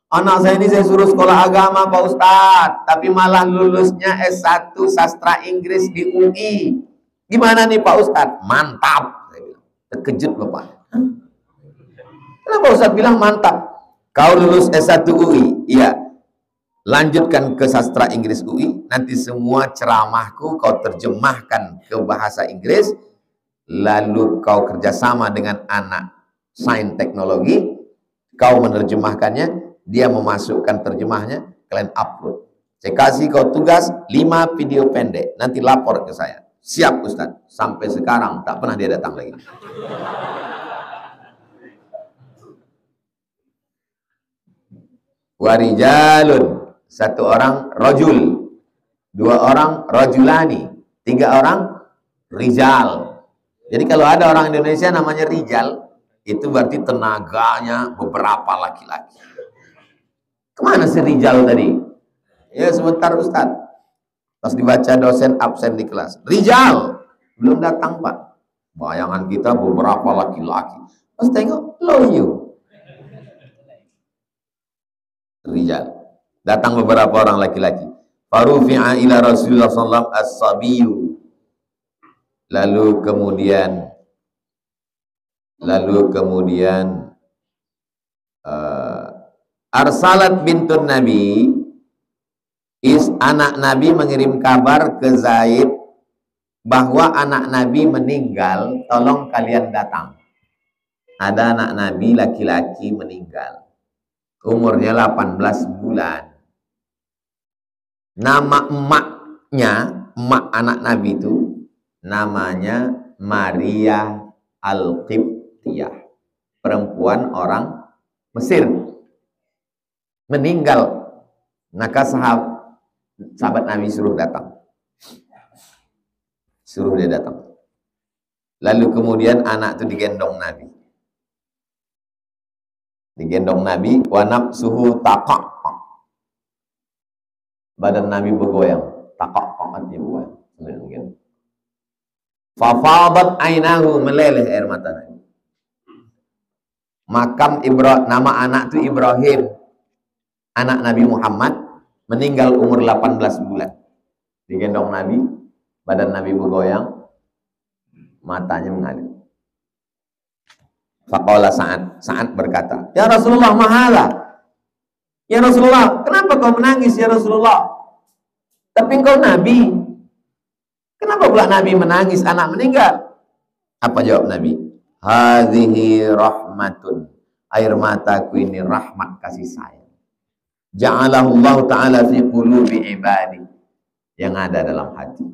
Speaker 1: Anak saya ini saya suruh sekolah agama Pak Ustadz, tapi malah lulusnya S1 sastra Inggris di UI. Gimana nih Pak Ustadz? Mantap. Saya bilang. Terkejut Bapak. Kenapa Ustadz bilang mantap? Kau lulus S1 UI? Iya. Lanjutkan ke sastra Inggris UI. Nanti semua ceramahku kau terjemahkan ke bahasa Inggris. Lalu kau kerjasama dengan anak sains teknologi. Kau menerjemahkannya. Dia memasukkan terjemahnya, kalian upload. Saya kasih kau tugas 5 video pendek, nanti lapor ke saya. Siap Ustadz. Sampai sekarang tak pernah dia datang lagi. Warijalun, satu orang rajul. 2 orang rajulani, 3 orang rijal. Jadi kalau ada orang Indonesia namanya rijal, itu berarti tenaganya beberapa laki-laki. Kemana si rijal tadi? Ya sebentar Ustaz. Pas dibaca dosen absen di kelas. Rijal belum datang Pak. Bayangan kita beberapa laki-laki. Pas tengok loyo. Rijal. Datang beberapa orang laki-laki. Farufi'a ila Rasulullah sallallahu as-sabiyu. Lalu kemudian Arsalat bintun Nabi, anak Nabi mengirim kabar ke Zaid bahwa anak Nabi meninggal, tolong kalian datang. Ada anak Nabi laki-laki meninggal, umurnya 18 bulan. Nama emak anak Nabi itu namanya Maria Al-Qibtiyah, perempuan orang Mesir. Meninggal, maka sahabat Nabi suruh dia datang. Lalu kemudian anak itu digendong Nabi, wa nafsuhu taqaq, badan Nabi bergoyang, taqaq-taqaqnya bergoyang. Fafadat ainahu, meleleh air mata Nabi. Makam nama anak itu Ibrahim, anak Nabi Muhammad, meninggal umur 18 bulan. Digendong Nabi, badan Nabi bergoyang, matanya mengalir. Faqala Sa'ad berkata, "Ya Rasulullah, mahala." "Ya Rasulullah, kenapa kau menangis ya Rasulullah? Tapi engkau Nabi. Kenapa pula Nabi menangis anak meninggal?" Apa jawab Nabi? "Hadhihi rahmatun." Air mataku ini rahmat kasih sayang. Ja'alahullahu ta'ala fi qulubi ibadi, yang ada dalam hati.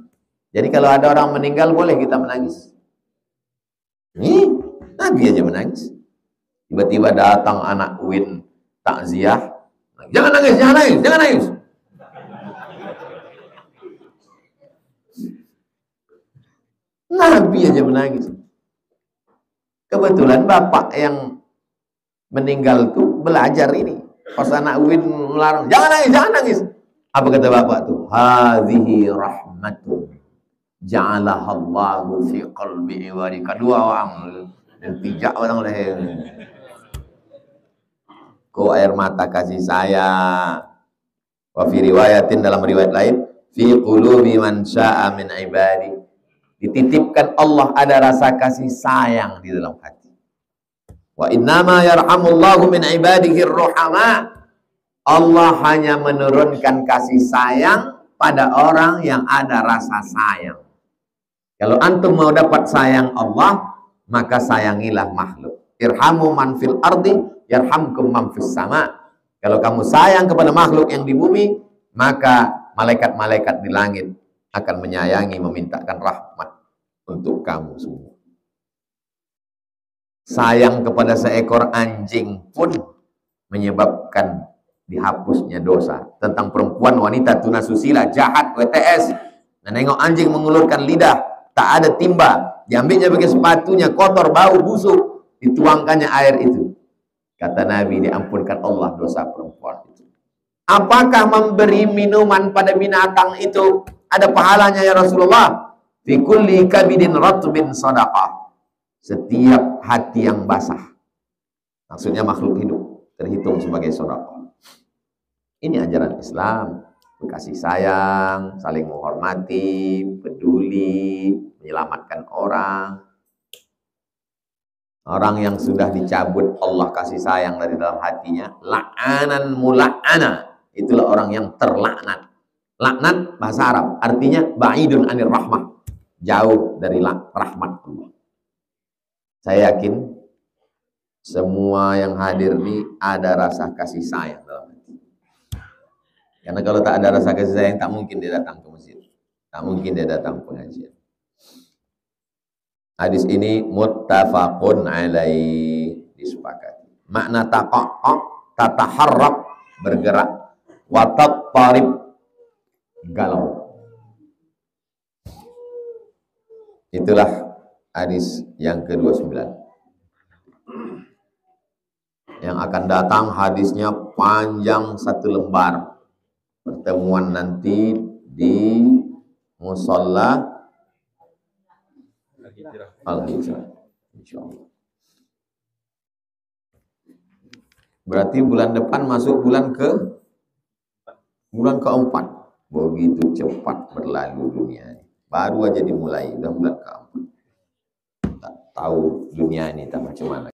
Speaker 1: Jadi kalau ada orang meninggal boleh kita menangis. Nih, Nabi aja menangis. Tiba-tiba datang anak UIN takziah. Jangan nangis. Nabi aja menangis. Kebetulan bapak yang meninggal tuh belajar ini. Pas anak UIN melarang, jangan nangis. Apa kata bapak tuh? Hadhihi rahmatun ja'alahallahu fi qalbi ibadi. Kedua orang dan pijak orang lain. Ko air mata kasih sayang. Wa fi riwayatin, dalam riwayat lain, fi qulubi man syaa min ibadi. Dititipkan Allah ada rasa kasih sayang di dalam hati. Wa innama yarhamullahu min ibadihi ar-ruhama. Allah hanya menurunkan kasih sayang pada orang yang ada rasa sayang. Kalau antum mau dapat sayang Allah, maka sayangilah makhluk. Irhamu man fil ardi yarhamkum man fis sama. Kalau kamu sayang kepada makhluk yang di bumi, maka malaikat-malaikat di langit akan menyayangi, memintakan rahmat untuk kamu semua. Sayang kepada seekor anjing pun menyebabkan dihapusnya dosa. Tentang perempuan wanita tunasusila, jahat, WTS, menengok anjing mengulurkan lidah, tak ada timba, diambilnya pakai sepatunya, kotor, bau, busuk, dituangkannya air itu. Kata Nabi, diampunkan Allah dosa perempuan itu. Apakah memberi minuman pada binatang itu ada pahalanya ya Rasulullah? Fi kulli kabidin ratbin sadaqah. Setiap hati yang basah, maksudnya makhluk hidup, terhitung sebagai sedekah. Ini ajaran Islam, kasih sayang, saling menghormati, peduli, menyelamatkan orang. Orang yang sudah dicabut Allah kasih sayang dari dalam hatinya, la'anan mula'ana, itulah orang yang terlaknat. Laknat bahasa Arab artinya ba'idun anir rahmah, jauh dari rahmat Allah. Saya yakin semua yang hadir ini ada rasa kasih sayang dalam hati. Karena kalau tak ada rasa kasih sayang, tak mungkin dia datang ke masjid, tak mungkin dia datang pengajian. Hadis ini muttafaqun alaih, disepakati. Makna taqaq, tataharrak, bergerak, wa tattarib, galau. Itulah hadis yang ke-29. Yang akan datang hadisnya panjang satu lembar. Pertemuan nanti di Musalla Al-Hijrah, insyaallah. Berarti bulan depan masuk bulan keempat. Begitu cepat berlalu dunia ini. Baru aja dimulai, udah bulan keempat. Tak tahu dunia ini tak macam mana.